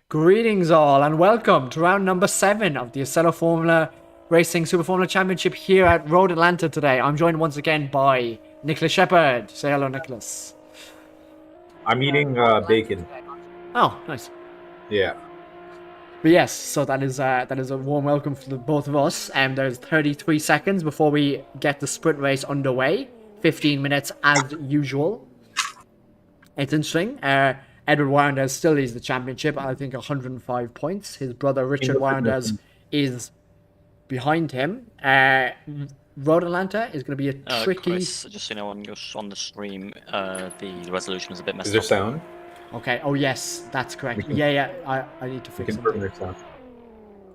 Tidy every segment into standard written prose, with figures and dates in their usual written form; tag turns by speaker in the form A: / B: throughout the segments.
A: Greetings all and welcome to round number 7 of the Assetto Formula Racing Super Formula Championship here at Road Atlanta today. I'm joined once again by Nicholas Shepherd. Say hello, Nicholas.
B: I'm eating bacon.
A: Oh, nice.
B: Yeah.
A: But yes, so that is a warm welcome for the both of us. And there's 33 seconds before we get the sprint race underway. 15 minutes as usual. It's interesting. Edward Warrenders still leads the championship. I think 105 points. His brother Richard Warrenders is behind him. Road Atlanta is going to be a tricky.
C: Chris, just so you know, on the stream, the resolution was a bit messed up.
B: Is there sound?
A: Okay. Oh yes, that's correct. Yeah. I need to fix it.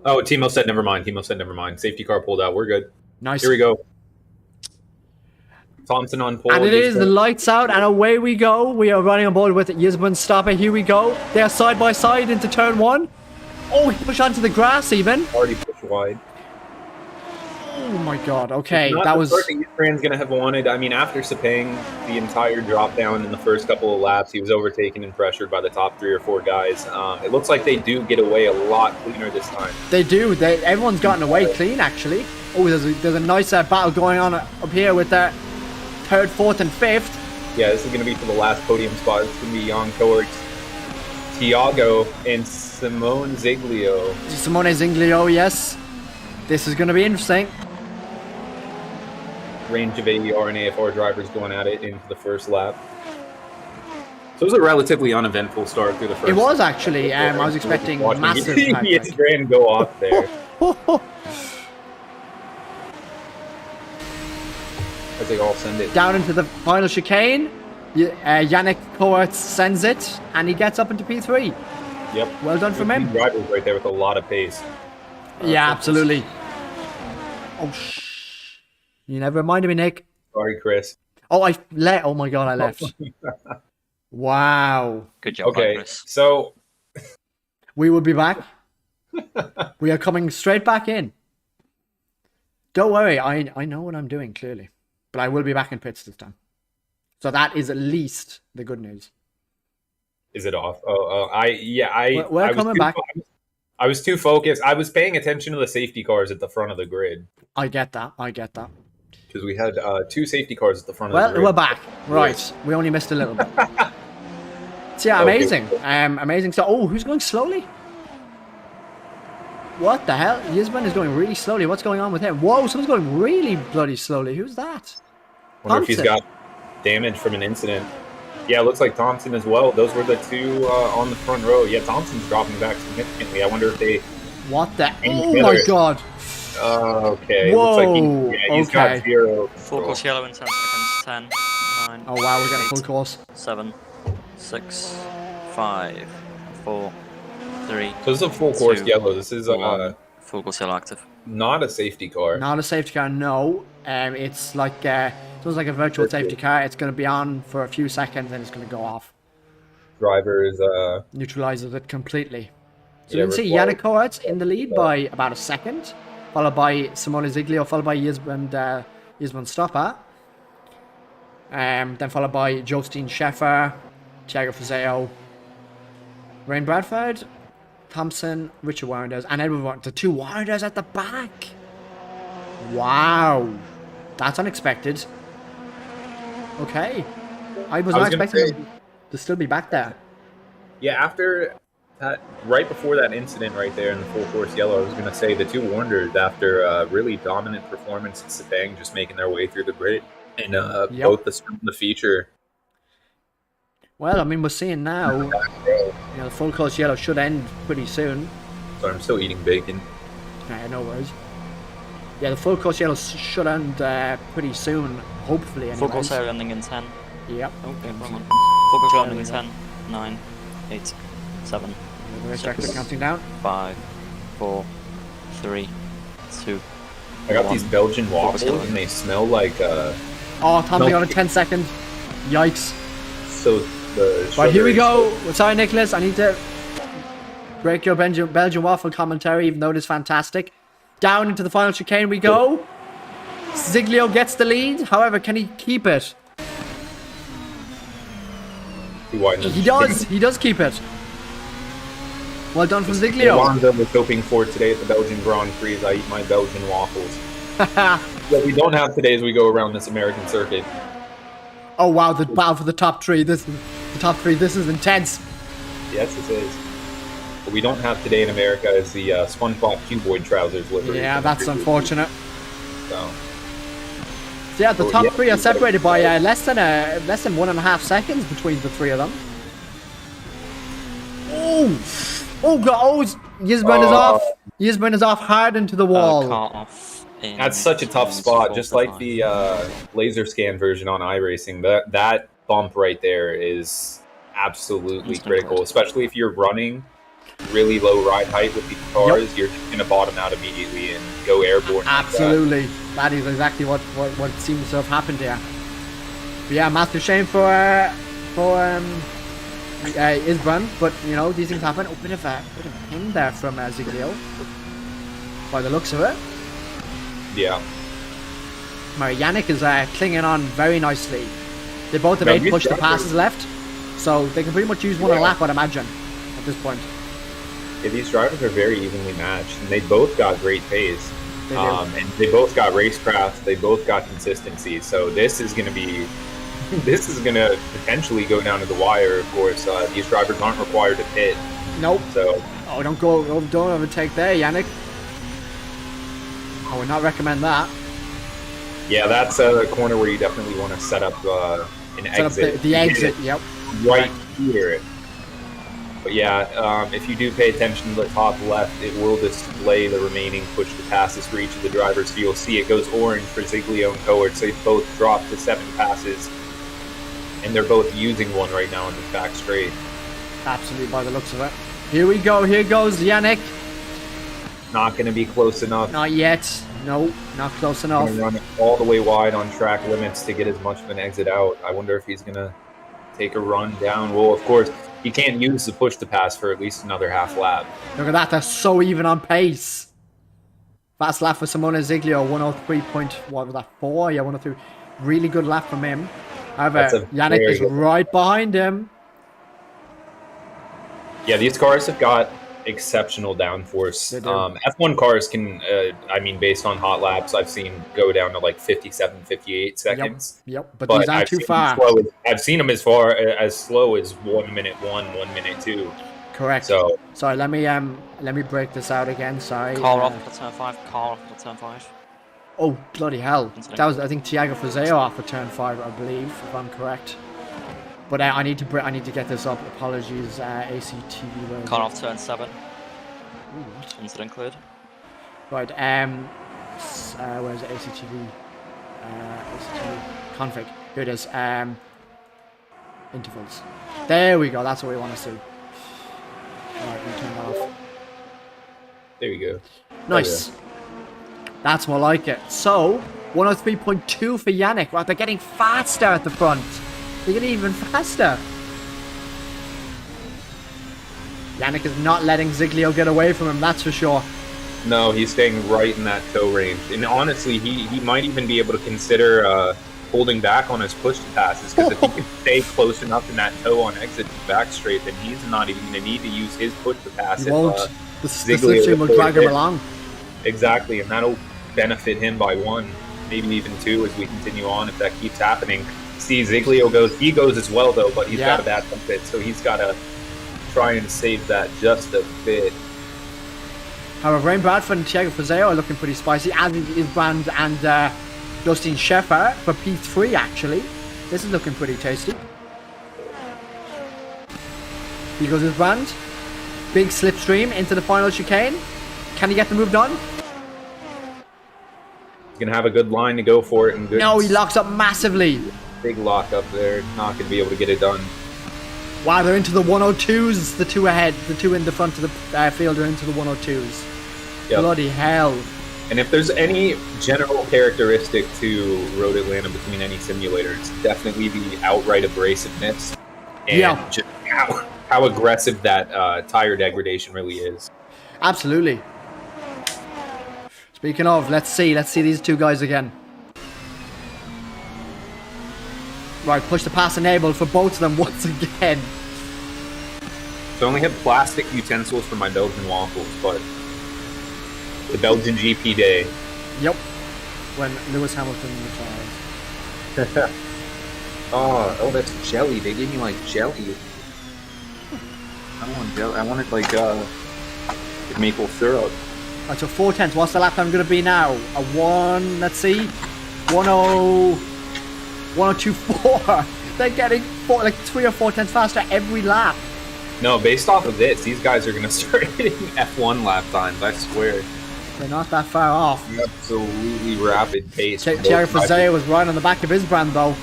B: Oh, Timo said never mind. Timo said never mind. Safety car pulled out. We're good.
A: Nice.
B: Here we go. Thompson on pole.
A: And it is the lights out, and away we go. We are running on board with Yisman Stopper. Here we go. They are side by side into turn 1. Oh, he pushed onto the grass even.
B: Already pushed wide.
A: Oh my god. Okay,
B: Not
A: that
B: the
A: was.
B: start that Fran's gonna have wanted. I mean, after Sepang the entire drop down in the first couple of laps, he was overtaken and pressured by the top 3 or 4 guys. It looks like they do get away a lot cleaner this time.
A: They do. Everyone's gotten away clean actually. Oh, there's a nice battle going on up here with that. 3rd, 4th, and 5th.
B: Yeah, this is going to be for the last podium spot. It's going to be Jan Coerts, Tiago, and Simone Ziglio.
A: Simone Ziglio, yes. This is going to be interesting.
B: Range of AFR and AFR drivers going at it into the first lap. So it was a relatively uneventful start through the first.
A: It was actually. I was expecting massive.
B: Yes, Gran go off there. As they all send it
A: down into the final chicane. Yannick Coerts sends it, and he gets up into P3.
B: Yep.
A: Well done from him.
B: Drivers right there with a lot of pace.
A: Yeah, absolutely. Oh, you never reminded me, Nick.
B: Sorry, Chris.
A: Oh, oh my god, I left. Wow.
C: Good job,
B: okay,
C: Chris.
B: So
A: we will be back. We are coming straight back in. Don't worry, I know what I'm doing clearly. But I will be back in pits this time. So that is at least the good news.
B: Is it off?
A: We're coming back.
B: I was too focused. I was paying attention to the safety cars at the front of the grid.
A: I get that.
B: Because we had 2 safety cars at the front of the grid.
A: Well, we're back. Right. We only missed a little bit. So yeah, amazing. Amazing. So, who's going slowly? What the hell? Yisman is going really slowly. What's going on with him? Whoa, someone's going really bloody slowly. Who's that?
B: Wonder if he's got damage from an incident. Yeah, it looks like Thompson as well. Those were the 2 on the front row. Yeah, Thompson's dropping back significantly. I wonder if they...
A: What the... Oh my god.
B: Okay.
A: Whoa.
B: Looks like he's got 0.
C: Full course yellow in 10 seconds. 10, 9.
A: Oh wow, we're getting full course.
C: 7, 6, 5, 4, 3.
B: So this is a full course yellow. This is
C: full course yellow active.
B: Not a safety car.
A: Not a safety car, no. It's like sounds like a virtual safety car. It's going to be on for a few seconds and it's going to go off.
B: Drivers
A: neutralizes it completely. So you can see Yannick Coerts in the lead by about a second, followed by Simone Ziglio, followed by Yisman Stopper, then followed by Justine Sheffer, Thiago Fazeo, Rain Bradford, Thompson, Richard Warrenders, and Edward Warrenders. The 2 Warrenders at the back. Wow. That's unexpected. Okay. I was not expecting them to still be back there.
B: Yeah, after that, right before that incident right there in the full course yellow, I was going to say the 2 Warrenders, after a really dominant performance at Sepang, just making their way through the grid. And both the sprint and the feature.
A: Well, I mean, we're seeing now, the full course yellow should end pretty soon.
B: So I'm still eating bacon.
A: No worries. Yeah, the full course yellow should end pretty soon, hopefully. Anyways.
C: Full course yellow ending in 10.
A: Yep.
C: Okay, wrong one. Full course yellow ending in 10, 9, 8, 7, 6,
A: counting down.
C: 5, 4, 3, 2.
B: I got these Belgian waffles and they smell like
A: Oh, Tom's got a 10-second. Yikes.
B: So
A: Right, here we go. Sorry, Nicholas. I need to break your Belgian waffle commentary, even though it is fantastic. Down into the final chicane we go. Ziglio gets the lead. However, can he keep it?
B: He
A: does. He does keep it. Well done from
B: The
A: Ziglio.
B: Wanda was hoping for today at the Belgian Grand Prix. I eat my Belgian waffles. What we don't have today as we go around this American circuit.
A: Oh wow, the battle for the top three. This is intense.
B: Yes, this is. What we don't have today in America is the SpongeBob cuboid trousers livery.
A: Yeah, that's unfortunate.
B: So.
A: Yeah, the top three are separated by less than 1.5 seconds between the three of them. Oh god! Oh, Yisbren is off. Yisbren is off hard into the wall.
C: Car off
B: That's such a tough spot, just like the laser scan version on iRacing. That bump right there is absolutely critical, especially if you're running really low ride height with these cars. You're just going to bottom out immediately and go airborne.
A: Absolutely. That is exactly what seems to have happened here. But yeah, massive shame for Isbran, but you know, these things happen. Oh, bit of a ping there from Ziglio, by the looks of it.
B: Yeah.
A: Yannick is clinging on very nicely. They both have 8 push the passes left, so they can pretty much use one a lap, I'd imagine, at this point.
B: Yeah, these drivers are very evenly matched, and they both got great pace.
A: They do.
B: And they both got racecraft. They both got consistency. So this is going to be, this is going to potentially go down to the wire. Of course, these drivers aren't required to pit.
A: Nope.
B: So
A: don't overtake there, Yannick. I would not recommend that.
B: yeah, that's a corner where you definitely want to set up an exit.
A: The exit. Yep.
B: Right here. But yeah, if you do pay attention to the top left, it will display the remaining push to passes for each of the drivers. So you'll see it goes orange for Ziglio and Coert. So they both dropped to 7 passes, and they're both using one right now in the back straight.
A: Absolutely, by the looks of it. Here we go. Here goes Yannick.
B: Not going to be close enough.
A: Not yet. No, not close enough.
B: Going to run it all the way wide on track limits to get as much of an exit out. I wonder if he's going to take a run down. Well, of course, he can't use the push to pass for at least another half lap.
A: Look at that, they're so even on pace. Fast lap for Simone Ziglio, 103.4. Yeah, 103. Really good lap from him. However, Yannick is right behind him.
B: Yeah, these cars have got exceptional downforce. F1 cars can, I mean, based on hot laps, I've seen go down to like 57, 58 seconds.
A: Yep, but these aren't too far.
B: I've seen them as far as slow as 1 minute 1, 1 minute 2.
A: Correct.
B: So
A: sorry, let me break this out again. Sorry.
C: Car off for turn 5. Car off for turn 5.
A: Oh bloody hell! That was, I think, Thiago Fazeo off for turn 5, I believe, if I'm correct. But I need to get this up. Apologies, ACTV.
C: Car off turn 7.
A: Ooh, what?
C: Incident cleared.
A: Right. Where's the ACTV? ACTV config. Here it is. Intervals. There we go. That's what we want to see. Alright, we turn that off.
B: there you go.
A: Nice. That's more like it. So, 103.2 for Yannick. Wow, they're getting faster at the front. They're getting even faster. Yannick is not letting Ziglio get away from him, that's for sure.
B: No, he's staying right in that toe range. And honestly, he might even be able to consider holding back on his push to passes, because if he can stay close enough in that toe on exit to back straight, then he's not even going to need to use his push to pass.
A: He won't. The slipstream will drag him along.
B: Exactly, and that'll benefit him by 1, maybe even 2 as we continue on if that keeps happening. See, Ziglio goes, he goes as well though, but he's got a bad fit, so he's got to try and save that just a bit.
A: However, Rain Bradford and Thiago Fazeo are looking pretty spicy, as is Brand and Justin Sheffer for P3 actually. This is looking pretty tasty. Here goes his Brand. Big slipstream into the final chicane. Can he get the move done?
B: He's going to have a good line to go for it. And good.
A: No, he locks up massively.
B: Big lock up there. Not going to be able to get it done.
A: Wow, they're into the 102s. The 2 ahead. The 2 in the front of the field are into the 102s. Yep. Bloody hell.
B: And if there's any general characteristic to Road Atlanta between any simulator, it's definitely the outright abrasiveness. And just how aggressive that tire degradation really is.
A: Absolutely. Speaking of, let's see these 2 guys again. Right, push the pass enabled for both of them once again.
B: So I only have plastic utensils for my Belgian waffles, but the Belgian GP day.
A: Yep. When Lewis Hamilton retires.
B: Oh, that's jelly. They gave me like jelly. I don't want jelly. I wanted like maple syrup.
A: Right, so 4/10. What's the lap time going to be now? A 1, let's see, 1:02.4. They're getting like 3 or 4 tenths faster every lap.
B: No, based off of this, these guys are going to start hitting F1 lap times, I swear.
A: They're not that far off.
B: Absolutely rapid pace.
A: Thierry Frazee was right on the back of his brand, though.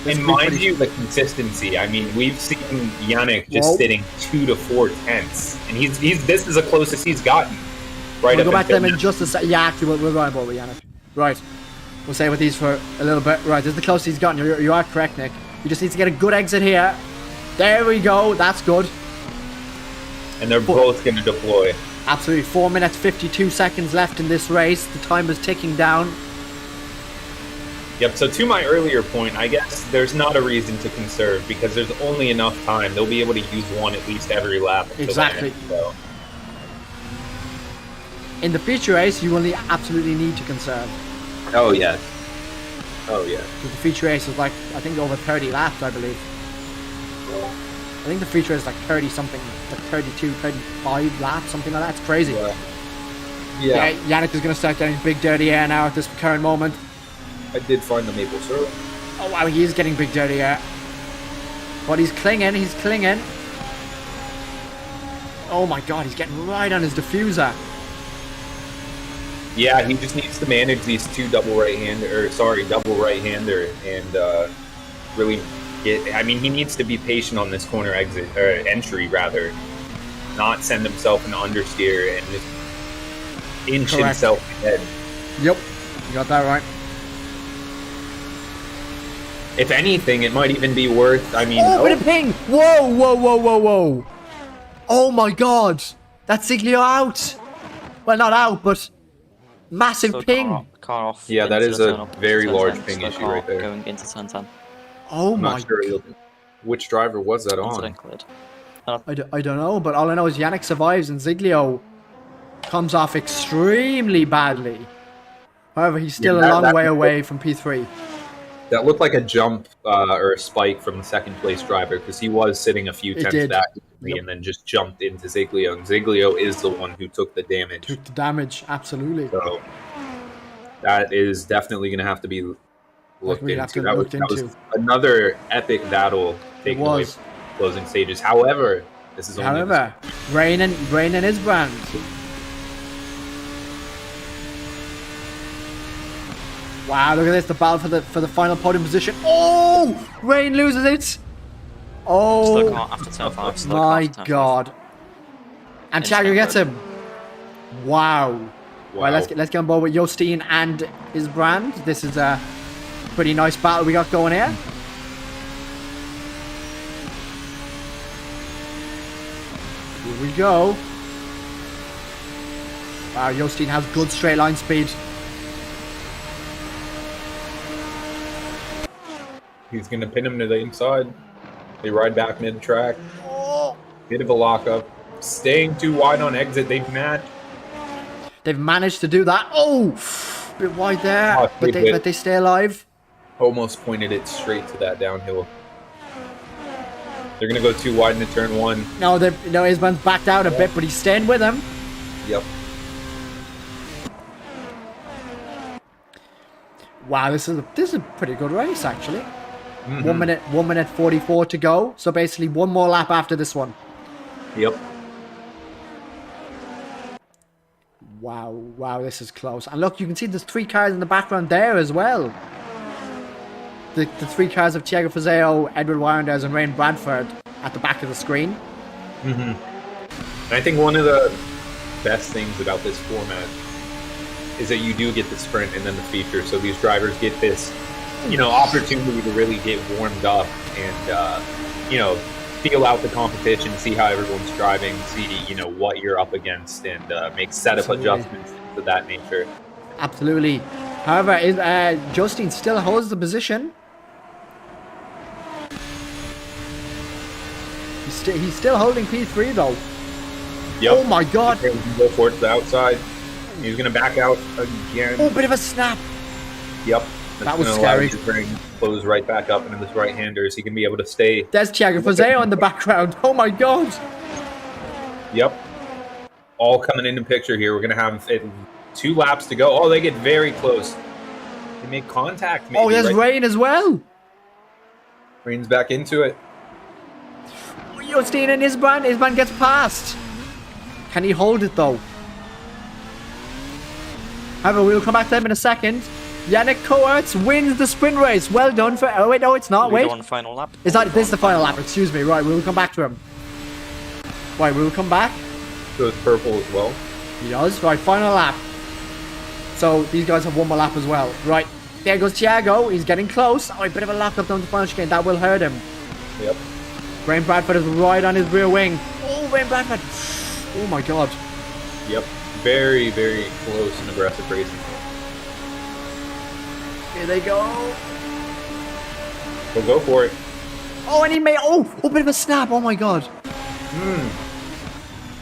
B: And mind you, the consistency. I mean, we've seen Yannick just sitting 2 to 4 tenths, and he's this is the closest he's gotten. Right.
A: We'll go back to them in just a second. Yeah, actually, we're right about with Yannick. Right. We'll stay with these for a little bit. Right, this is the closest he's gotten. You are correct, Nick. You just need to get a good exit here. There we go. That's good.
B: And they're both going to deploy.
A: Absolutely. 4 minutes, 52 seconds left in this race. The time is ticking down.
B: Yep, so to my earlier point, I guess there's not a reason to conserve because there's only enough time. They'll be able to use one at least every lap.
A: Exactly.
B: So.
A: In the feature race, you will absolutely need to conserve.
B: Oh, yeah. Oh, yeah.
A: Because the feature race is like, I think, over 30 laps, I believe. I think the feature is like 30 something, like 32, 35 laps, something like that. It's crazy. Yeah. Yannick is going to start getting big dirty air now at this current moment.
B: I did find the maple syrup.
A: Oh wow, he is getting big dirty air. But he's clinging, Oh my god, he's getting right on his diffuser.
B: Yeah, he just needs to manage these two double right-hander and really get, I mean, he needs to be patient on this corner exit, or entry rather. Not send himself an understeer and just inch himself ahead.
A: Yep, you got that right.
B: If anything, it might even be worth, I mean...
A: Oh, with a ping! Whoa! Oh my god! That's Ziglio out! Well, not out, but... Massive ping!
C: Car off.
B: Yeah, that is a very large ping issue right there.
C: Going into turn 10.
A: Oh
B: I'm
A: my
B: not sure which driver was that on?
A: I don't know, but all I know is Yannick survives and Ziglio comes off extremely badly. However, he's still a long way away from P3.
B: That looked like a jump or a spike from the second place driver because he was sitting a few tenths back and then just jumped into Ziglio. And Ziglio is the one who took the damage.
A: Took the damage, absolutely.
B: So that is definitely going to have to be looked into. That was another epic battle taken away from the closing stages. However, this is only...
A: Rain and his brand. Wow, look at this, the battle for the final podium position. Oh! Rain loses it! Oh!
C: After turn 5.
A: My god. And Thiago gets him. Wow. Right, let's get on board with Jostein and his brand. This is a pretty nice battle we got going here. Here we go. Wow, Jostein has good straight line speed.
B: He's going to pin him to the inside. They ride back mid-track. Bit of a lockup. Staying too wide on exit. They've managed
A: to do that. Oh! A bit wide there. But they stay alive.
B: Almost pointed it straight to that downhill. They're going to go too wide into turn 1.
A: No, his man's backed out a bit, but he's staying with him.
B: Yep.
A: Wow, this is a pretty good race, actually. 1 minute 44 to go. So basically one more lap after this one.
B: Yep.
A: Wow, this is close. And look, you can see there's 3 cars in the background there as well. The 3 cars of Thiago Fazeo, Edward Warenders and Rain Bradford at the back of the screen.
B: And I think one of the best things about this format is that you do get the sprint and then the feature, so these drivers get this, opportunity to really get warmed up and, feel out the competition, see how everyone's driving, see, what you're up against, and make setup adjustments to that nature.
A: Absolutely. However, Jostein still holds the position. He's still holding P3 though.
B: Yep.
A: Oh my god.
B: Go for it to the outside. He's going to back out again.
A: Oh, bit of a snap.
B: Yep.
A: That was
B: gonna allow
A: scary.
B: his ring to close right back up into his right-hander, so he can be able to stay.
A: There's Thiago Fazeo in the background. Oh my god.
B: Yep. All coming into picture here. We're going to have 2 laps to go. Oh, they get very close. They make contact. Maybe,
A: Oh, there's
B: right?
A: Rain as well.
B: Rain's back into it.
A: Justin and Isban gets past. Can he hold it though? However, we'll come back to him in a second. Yannick Koertz wins the sprint race. Well done for... Oh, wait, no, it's not. Wait.
C: On the final lap.
A: Is that... This is the final lap. Excuse me. Right, we will come back to him. Right, we will come back.
B: So it's purple as well.
A: He does. Right, final lap. So, these guys have one more lap as well. Right, there goes Thiago. He's getting close. Oh, a bit of a lap up down the final chicane. That will hurt him.
B: Yep.
A: Wayne Bradford is right on his rear wing. Oh, Wayne Bradford. Oh, my God.
B: Yep. Very, very close and aggressive racing.
A: Here they go.
B: We'll go for it.
A: Oh, and he made... Oh, bit of a snap. Oh, my God.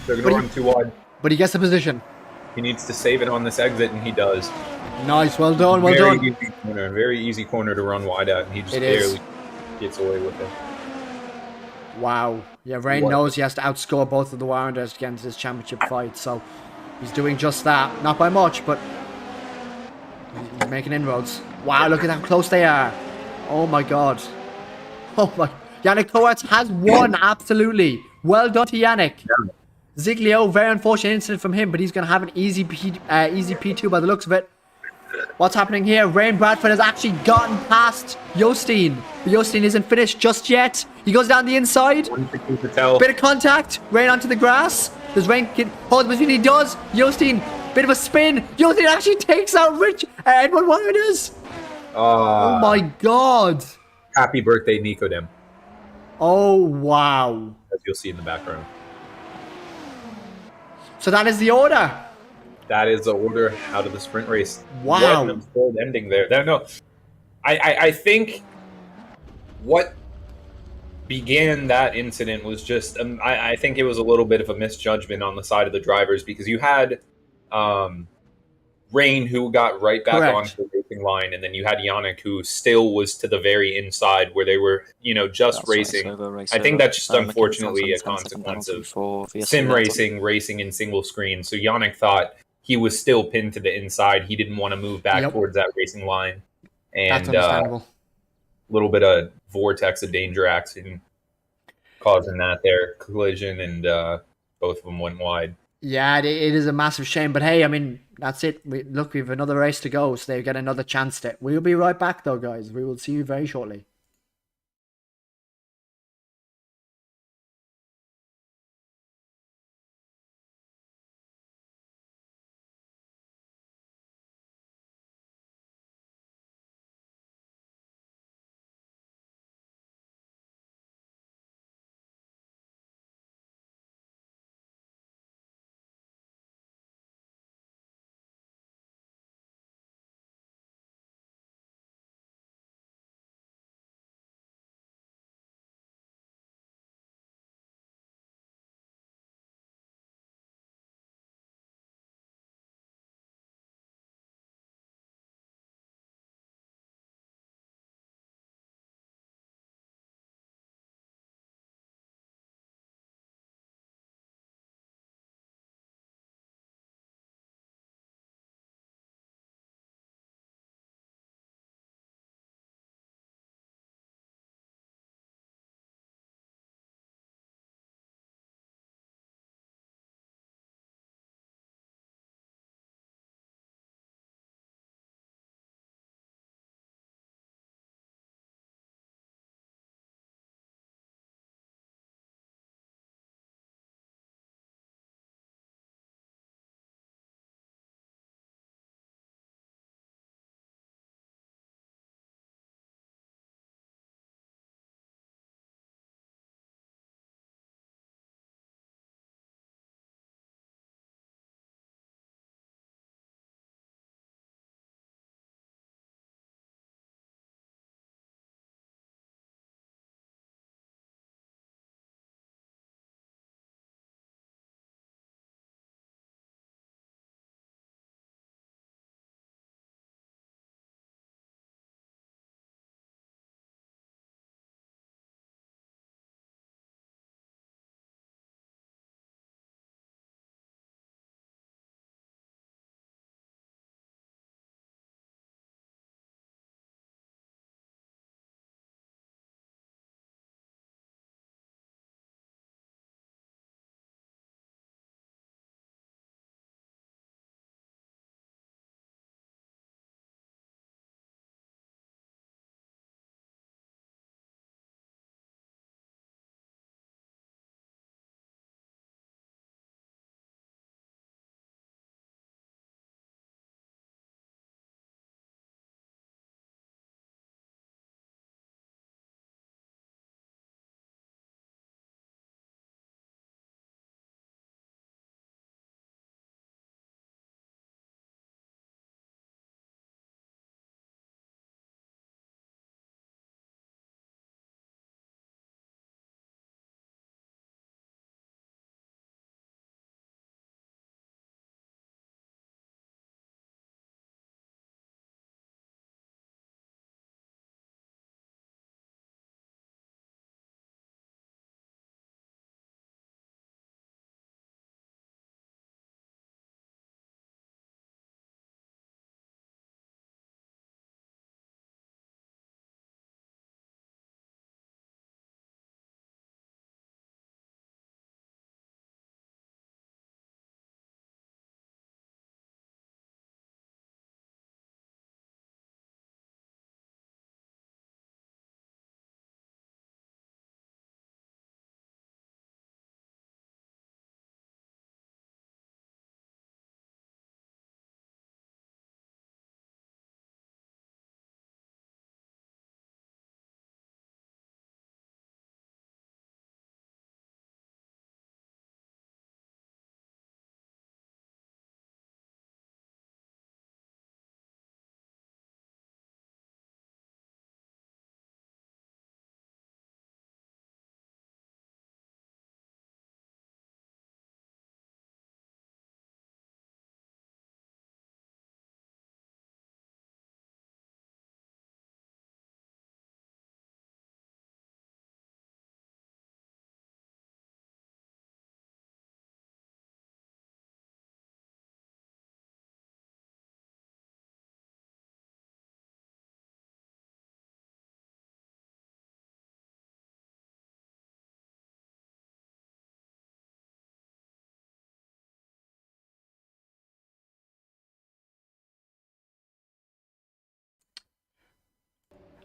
B: They're going to run too wide.
A: But he gets the position.
B: He needs to save it on this exit, and he does.
A: Nice. Well done. Well done.
B: Easy corner, very easy corner to run wide at, and he just barely gets away with it.
A: Wow. Yeah, Rain knows he has to outscore both of the Warrenders to get into this championship fight, so he's doing just that. Not by much, but he's making inroads. Wow, look at how close they are. Oh my god. Oh my... Yannick Koertz has won, absolutely. Well done to Yannick.
B: Yeah.
A: Ziglio, very unfortunate incident from him, but he's going to have an easy P2 by the looks of it. What's happening here? Wayne Bradford has actually gotten past Jostein. But Jostein isn't finished just yet. He goes down the inside. Bit of contact. Rain onto the grass. Does Rain hold between? He does. Jostein, bit of a spin. Jostein actually takes out Edward Warrenders. Oh my god.
B: Happy birthday, Nicodem.
A: Oh, wow.
B: As you'll see in the background.
A: So that is the order.
B: That is the order out of the sprint race.
A: Wow.
B: What an absurd ending there. No, I think what began that incident was just, I think it was a little bit of a misjudgment on the side of the drivers, because you had Rain, who got right back onto the racing line, and then you had Yannick, who still was to the very inside where they were, just racing. I think that's just unfortunately a consequence of sim racing in single screen. So Yannick thought he was still pinned to the inside. He didn't want to move back towards that racing line. And
A: that's understandable.
B: Little bit of vortex of danger accident causing that there collision, and both of them went wide. Yeah,
A: it is a massive shame, but hey, I mean, that's it. We have another race to go, so they get another chance to. We'll be right back though, guys. We will see you very shortly.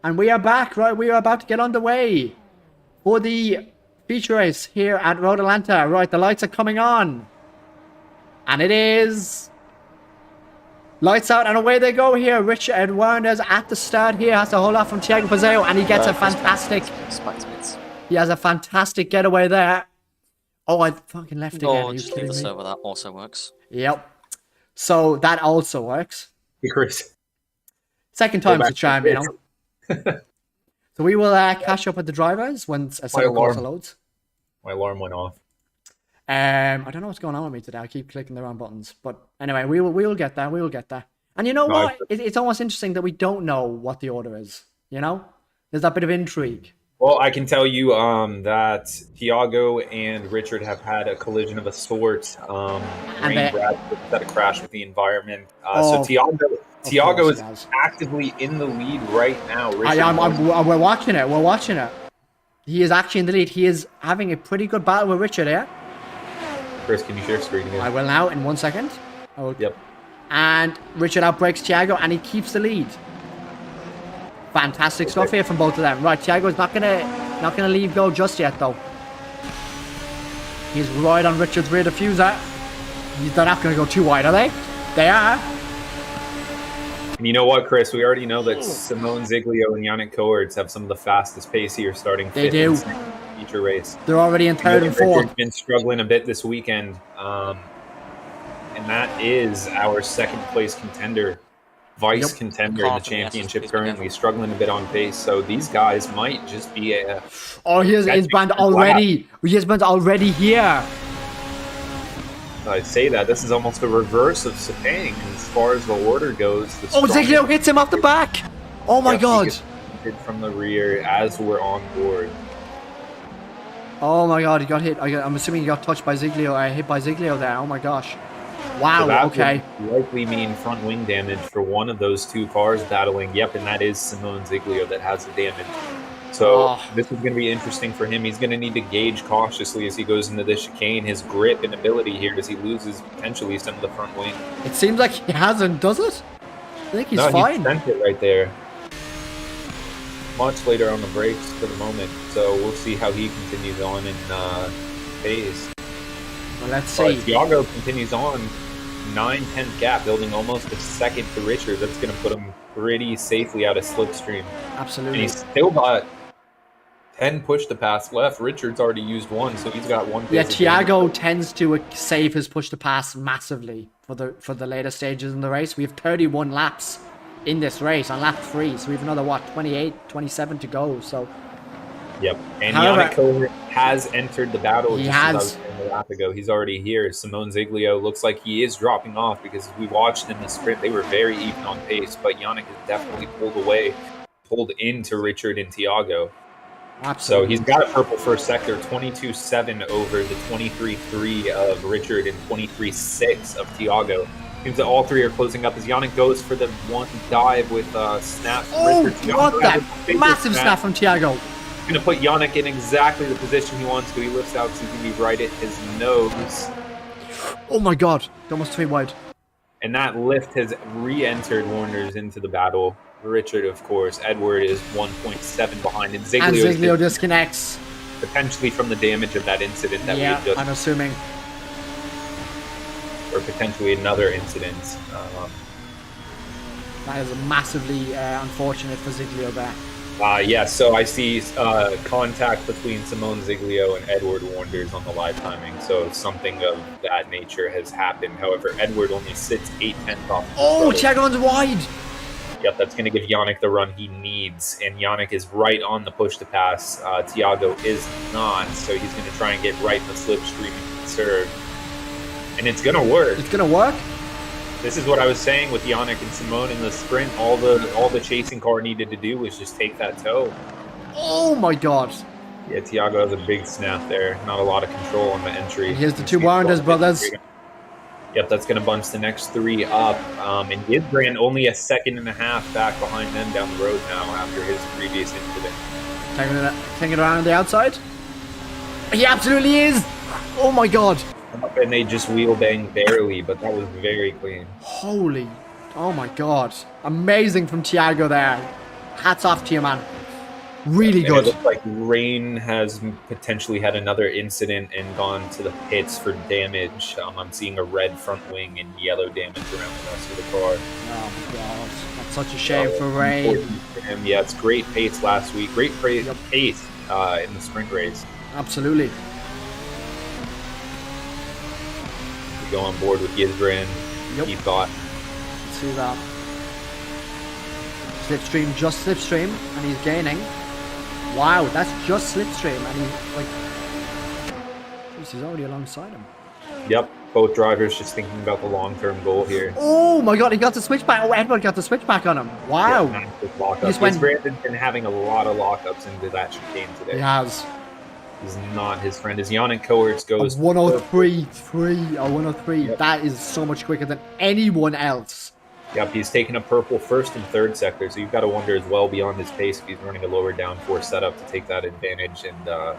A: And we are back, right? We are about to get underway for the feature race here at Road Atlanta. Right, the lights are coming on. And it is... lights out and away they go here. Richard Warner's at the start here. Has to hold off from Thiago Paseo. And he gets a fantastic... He has a fantastic getaway there. Oh, I fucking left again.
C: Oh,
A: Are you
C: just leave
A: kidding
C: the
A: me?
C: server. That also works.
A: Yep. So that also works.
B: Chris.
A: Second time's the charm, you know. So we will catch up with the drivers once Assetto course loads.
B: My alarm went off.
A: I don't know what's going on with me today. I keep clicking the wrong buttons, but anyway, we will get there. We will get there. And you know what? It's almost interesting that we don't know what the order is. You know, there's that bit of intrigue.
B: Well, I can tell you that Thiago and Richard have had a collision of a sort. Rain Bradford had a crash with the environment. So Thiago is actively in the lead right now.
A: We're watching it. We're watching it. He is actually in the lead. He is having a pretty good battle with Richard here.
B: Chris, can you share screen again?
A: I will now in 1 second.
B: Yep.
A: And Richard outbreaks Thiago and he keeps the lead. Fantastic stuff here from both of them. Right, Thiago's not gonna leave go just yet though. He's right on Richard's rear diffuser. They're not gonna go too wide, are they? They are.
B: And you know what, Chris? We already know that Simone Ziglio and Yannick Coertz have some of the fastest pace here, starting fifth in the feature race.
A: They're already in third and fourth.
B: Richard's been struggling a bit this weekend, and that is our second place contender. Vice contender in the championship currently, struggling a bit on pace. So these guys might just be a...
A: Oh, here's Isband already. Isband's already here.
B: I say that. This is almost a reverse of Sepang as far as the order goes.
A: Ziglio hits him off the back. Oh my god.
B: From the rear as we're on board.
A: Oh my god, he got hit. I'm assuming he got touched by Ziglio. Hit by Ziglio there. Oh my gosh. Wow,
B: so that
A: okay.
B: would likely mean front wing damage for one of those two cars battling. Yep, and that is Simone Ziglio that has the damage. So this is going to be interesting for him. He's going to need to gauge cautiously as he goes into the chicane. His grip and ability here as he loses potentially some of the front wing.
A: It seems like he hasn't, does it? I think he's fine.
B: He sent it right there. Much later on the brakes for the moment. So we'll see how he continues on in pace.
A: Well, let's see.
B: Thiago continues on. 9/10 gap, building almost a second to Richard. That's going to put him pretty safely out of slipstream.
A: Absolutely.
B: And he's still got 10 push to pass left. Richard's already used one, so he's got one.
A: Yeah, Thiago tends to save his push to pass massively for the later stages in the race. We have 31 laps in this race on lap 3, so we have another 28, 27 to go. So.
B: Yep, and Yannick Coher has entered the battle.
A: He has.
B: A lap ago. He's already here. Simone Ziglio looks like he is dropping off because we watched in the sprint. They were very even on pace, but Yannick has definitely pulled into Richard and Thiago.
A: Absolutely.
B: So he's got a purple first sector, 22.7 over the 23.3 of Richard and 23.6 of Thiago. Seems that all three are closing up as Yannick goes for the one dive with snap.
A: Oh, what that massive snap from Thiago.
B: Going to put Yannick in exactly the position he wants to. He lifts out so he can be right at his nose.
A: Oh my god, almost 3 wide.
B: And that lift has re-entered Warner's into the battle. Richard, of course. Edward is 1.7 behind. And
A: Ziglio disconnects.
B: Potentially from the damage of that incident that we just...
A: I'm assuming.
B: Or potentially another incident.
A: That is massively unfortunate for Ziglio there.
B: So I see contact between Simone Ziglio and Edward Wanders on the live timing. So something of that nature has happened. However, Edward only sits 8/10 off.
A: Oh, Thiago runs wide.
B: Yep, that's going to give Yannick the run he needs. And Yannick is right on the push to pass. Thiago is not. So he's going to try and get right in the slipstream and conserve. And it's going to work.
A: It's going to work?
B: This is what I was saying with Yannick and Simone in the sprint. All the chasing car needed to do was just take that toe.
A: Oh my god.
B: Yeah, Thiago has a big snap there. Not a lot of control on the entry.
A: Here's the two Warrenders brothers.
B: Yep, that's going to bunch the next 3 up. And Gisbrand only a 1.5 seconds back behind them down the road now after his previous incident.
A: Taking it around on the outside. He absolutely is. Oh my god.
B: And they just wheel bang barely, but that was very clean.
A: Holy, oh my god. Amazing from Thiago there. hats off to you, man. Really
B: And
A: good.
B: it looks like Rain has potentially had another incident and gone to the pits for damage. I'm seeing a red front wing and yellow damage around the rest of the car.
A: Oh my god, that's such a shame for Rain.
B: For him. Yeah, it's great pace last week. Great pace in the sprint race.
A: Absolutely.
B: We go on board with Gisbrand.
A: Yep.
B: He thought.
A: See that. Slipstream, just slipstream, and he's gaining. Wow, that's just slipstream, and he's like, jeez, he's already alongside him.
B: Yep, both drivers just thinking about the long-term goal here.
A: Oh my god, he got the switchback. Oh, Edward got the switchback on him. Wow.
B: Yeah, Gisbrand has been having a lot of lockups into that chicane today.
A: He has.
B: He's not his friend. As Yannick Coertz goes
A: 103.
B: Yep.
A: That is so much quicker than anyone else.
B: Yep, he's taking a purple first and third sector, so you've got to wonder as well beyond his pace if he's running a lower downforce setup to take that advantage and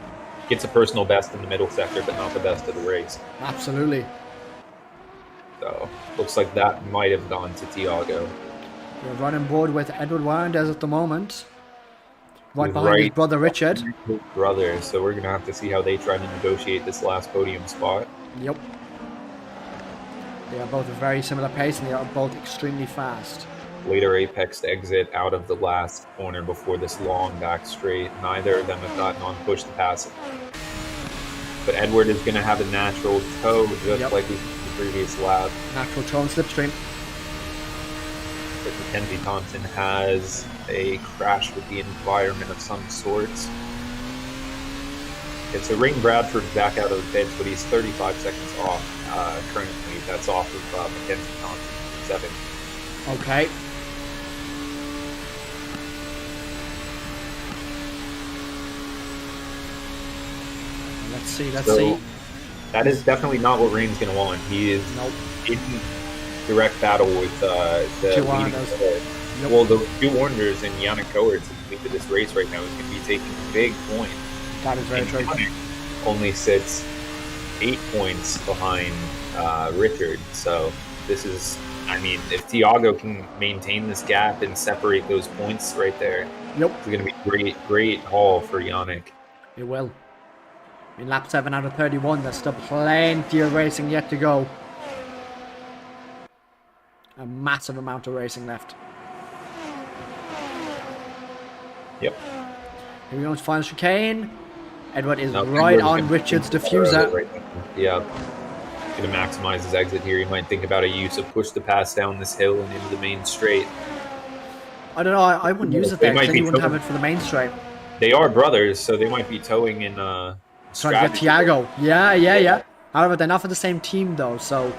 B: gets a personal best in the middle sector, but not the best of the race.
A: Absolutely.
B: So looks like that might have gone to Tiago.
A: We're running board with Edward Warrendez at the moment. Right behind his brother Richard.
B: His brother, so we're going to have to see how they try to negotiate this last podium spot.
A: Yep. They are both a very similar pace and they are both extremely fast.
B: Later apex exit out of the last corner before this long back straight. Neither of them have gotten on push to pass it. But Edward is going to have a natural toe, just like we did in the previous lap.
A: Natural toe and slipstream.
B: But Mackenzie Thompson has a crash with the environment of some sorts. It's a Ring Bradford back out of the pits, but he's 35 seconds off currently. That's off of Mackenzie Thompson, 7.
A: Okay. Let's see.
B: That is definitely not what Rain's going to want. He is in direct battle with the leading player. Yep. Well, the two Warners and Yannick Coertz at the lead of this race right now is going to be taking big points.
A: That is very true.
B: Yannick only sits 8 points behind Richard. So this is, I mean, if Tiago can maintain this gap and separate those points right there, it's going to be great haul for Yannick.
A: It will. In lap 7 out of 31, there's still plenty of racing yet to go. A massive amount of racing left.
B: Yep.
A: Here we go to final chicane. Edward is right on Richard's diffuser.
B: Yeah. Going to maximize his exit here. He might think about a use of push to pass down this hill and into the main straight.
A: I don't know. I wouldn't use it there because you wouldn't have it for the main straight.
B: They are brothers, so they might be towing in
A: trying to get Tiago. Yeah. However, they're not for the same team though, so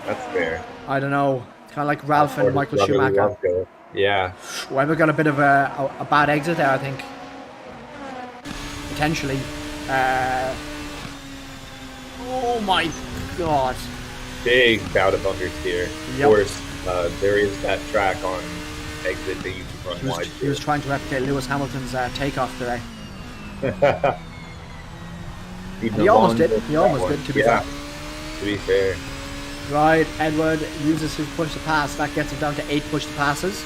B: that's fair.
A: I don't know. It's kind of like Ralph and Michael Schumacher.
B: Yeah.
A: Weber got a bit of a bad exit there, I think. Potentially. Oh my god. Big
B: bout of understeer. Of course, there is that track on exit that you can run wide.
A: He was trying to replicate Lewis Hamilton's takeoff today. He almost did, to be fair.
B: To be fair.
A: Right, Edward uses his push to pass. That gets him down to 8 push to passes.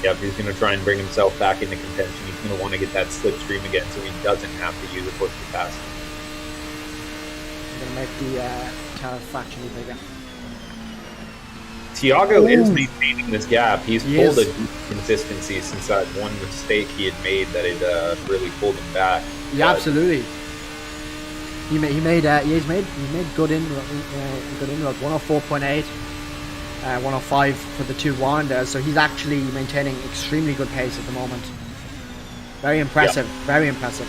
B: Yep, he's going to try and bring himself back into contention. He's going to want to get that slipstream again so he doesn't have to use a push to pass.
A: I'm going to make the tower fraction bigger.
B: Tiago is maintaining this gap. He's pulled a deep consistency since that one mistake he had made that had really pulled him back.
A: Yeah, absolutely. He made good inroads, 104.8, 105 for the two Wanders, so he's actually maintaining extremely good pace at the moment. Very impressive, very impressive.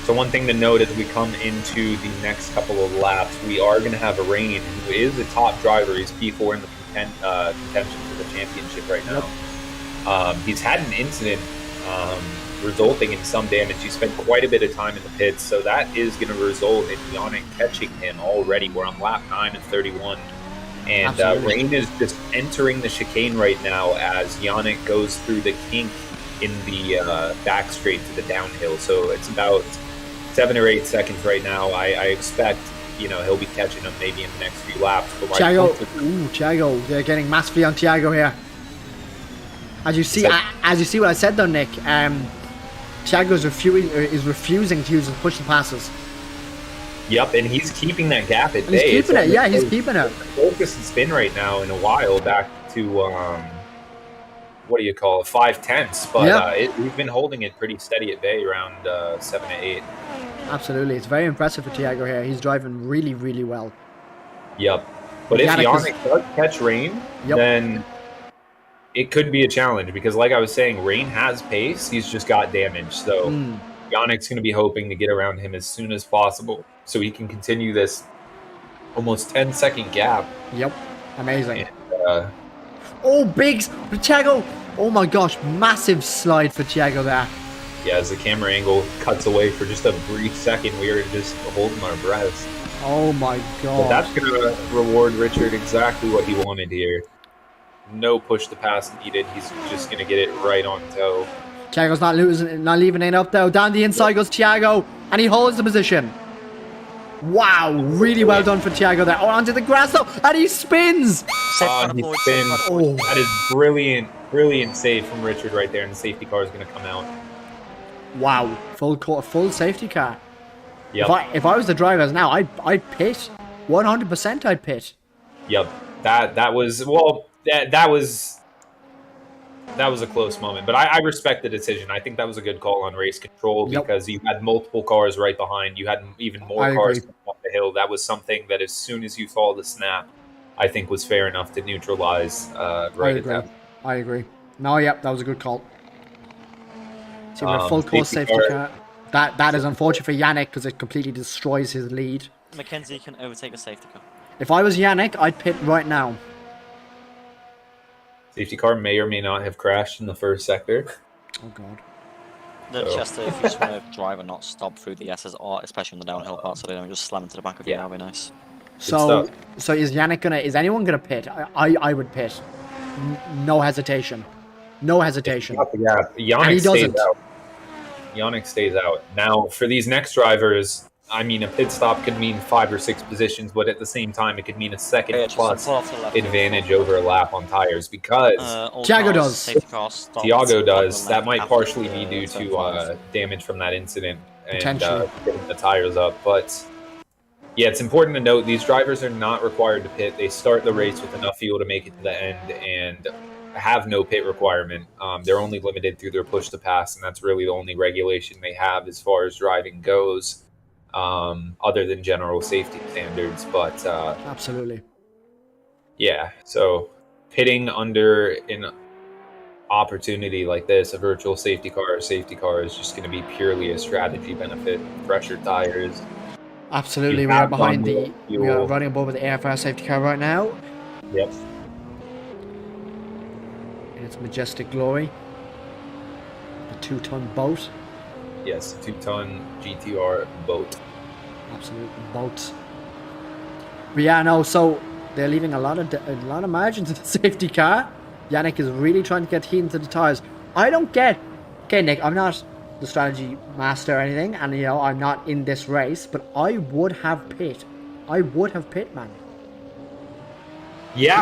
B: So one thing to note as we come into the next couple of laps, we are going to have a Rain, who is a top driver. He's P4 in the contention for the championship right now. He's had an incident resulting in some damage. He spent quite a bit of time in the pits, so that is going to result in Yannick catching him already. We're on lap 9 of 31, and Rain is just entering the chicane right now as Yannick goes through the kink in the back straight to the downhill. So it's about 7 or 8 seconds right now. I expect he'll be catching him maybe in the next few laps.
A: Tiago, they're getting massively on Tiago here. As you see, what I said though, Nick. Thiago's refusing to use his push and passes.
B: Yep, and he's keeping that gap at bay.
A: He's keeping it. Yeah, he's keeping it.
B: Focus has been right now in a while back to what do you call it, 5/10ths, but we've been holding it pretty steady at bay around 7 to 8.
A: Absolutely, it's very impressive for Thiago here. He's driving really, really well.
B: Yep, but if Yannick does catch rain, then it could be a challenge because, like I was saying, Rain has pace. He's just got damage, so Yannick's going to be hoping to get around him as soon as possible so he can continue this almost 10-second gap.
A: Yep, amazing.
B: And,
A: oh, Biggs! Thiago! Oh my gosh, massive slide for Thiago there.
B: Yeah, as the camera angle cuts away for just a brief second, we were just holding our breaths.
A: Oh my god.
B: But that's going to reward Richard exactly what he wanted here. No push to pass needed. He's just going to get it right on toe.
A: Thiago's not leaving it up though. Down the inside goes Thiago, and he holds the position. Wow, really well done for Thiago there. Oh, onto the grass though, and he spins.
B: He spins. Oh. That is brilliant save from Richard right there, and the safety car is going to come out.
A: Wow, full safety car.
B: Yep.
A: If I was the drivers now, I'd pit. 100% I'd pit.
B: Yep. That was well. That was a close moment, but I respect the decision. I think that was a good call on race control because you had multiple cars right behind. You had even more cars coming up the hill. That was something that as soon as you saw the snap, I think was fair enough to neutralize right at that.
A: I agree. No, yep, that was a good call. See, we're full course safety car. That is unfortunate for Yannick because it completely destroys his lead.
C: Mackenzie can overtake a safety car.
A: If I was Yannick, I'd pit right now.
B: Safety car may or may not have crashed in the first sector.
A: Oh god.
C: Chester, if you just want to drive and not stop through the SSR, especially on the downhill part, so they don't just slam into the back of you, that'd be nice.
A: So is anyone gonna pit? I would pit. No hesitation. No hesitation.
B: Yannick stays out. Yannick stays out. Now, for these next drivers, I mean, a pit stop could mean 5 or 6 positions, but at the same time, it could mean a second plus advantage over a lap on tires because
A: Thiago does.
B: Thiago does. That might partially be due to damage from that incident and getting the tires up. But yeah, it's important to note these drivers are not required to pit. They start the race with enough fuel to make it to the end and have no pit requirement. They're only limited through their push to pass, and that's really the only regulation they have as far as driving goes. Other than general safety standards, but
A: absolutely,
B: yeah. So pitting under an opportunity like this, a virtual safety car is just going to be purely a strategy benefit. Fresher tires.
A: Absolutely, we are behind we are running aboard with the AFR safety car right now.
B: Yep.
A: In its majestic glory, the 2-ton boat.
B: Yes, 2-ton GTR boat.
A: Absolute boats. But yeah, no. So they're leaving a lot of margin to the safety car. Yannick is really trying to get heat into the tires. I don't get. Okay, Nick, I'm not the strategy master or anything, and I'm not in this race, but I would have pit. Man.
B: Yeah,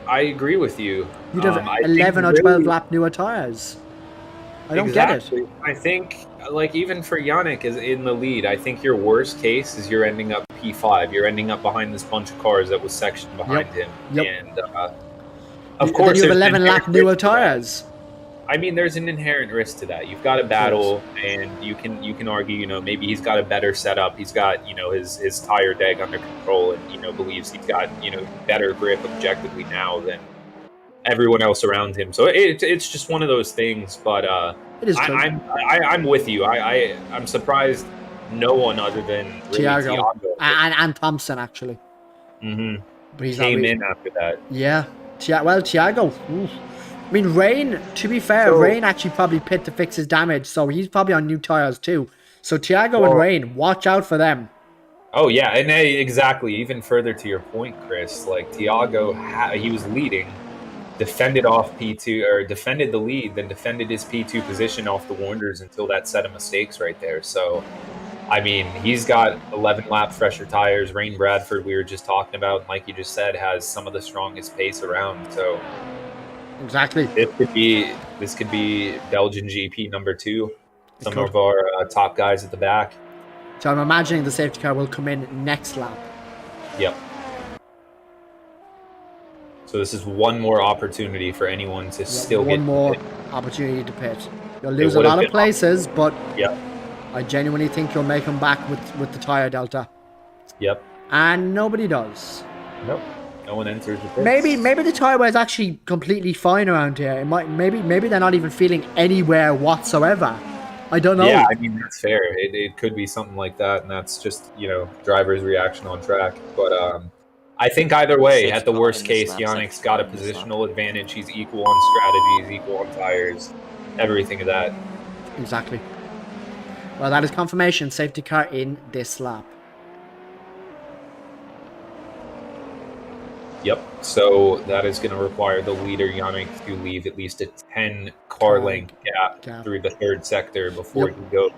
B: I agree with you.
A: You'd have 11 or 12 lap newer tires. I don't get it.
B: I think, like, even for Yannick is in the lead, I think your worst case is you're ending up P5. You're ending up behind this bunch of cars that was sectioned behind him. Yep. And, of course,
A: you have 11 lap newer tires.
B: I mean, there's an inherent risk to that. You've got to battle, and you can argue, maybe he's got a better setup. He's got, his tire deg under control and, believes he's got, better grip objectively now than everyone else around him. So it's just one of those things, but
A: it is
B: I'm with you. I'm surprised no one other than really Thiago
A: and Thompson actually.
B: Mm-hmm.
A: But he's
B: came in after that.
A: Yeah. Thiago. Oof. I mean, Rain, to be fair, Rain actually probably pit to fix his damage, so he's probably on new tires too. So Thiago and Rain, watch out for them.
B: Oh yeah, and exactly. Even further to your point, Chris, like Thiago, he was leading, defended off P2 or defended the lead, then defended his P2 position off the Warners until that set of mistakes right there. So, I mean, he's got 11 lap fresher tires. Rain Bradford, we were just talking about, like you just said, has some of the strongest pace around. So,
A: Exactly.
B: This could be Belgian GP number 2. Some
A: could.
B: of our top guys at the back.
A: So I'm imagining the safety car will come in next lap.
B: Yep. So this is one more opportunity for anyone to still get
A: one more
B: pit.
A: opportunity to pit. You'll lose a lot of places, but
B: yep.
A: I genuinely think you'll make them back with the tire delta.
B: Yep.
A: And nobody does.
B: Nope. No one enters the pits.
A: Maybe the tire wear is actually completely fine around here. It might maybe they're not even feeling anywhere whatsoever. I don't know.
B: Yeah, I mean that's fair. It could be something like that, and that's just driver's reaction on track. But I think either way, at the worst case, Yannick's got a positional advantage. He's equal on strategies, equal on tires, everything of that.
A: Exactly. Well, that is confirmation. Safety car in this lap.
B: Yep. So that is going to require the leader, Yannick, to leave at least a 10 car length gap through the third sector before he goes.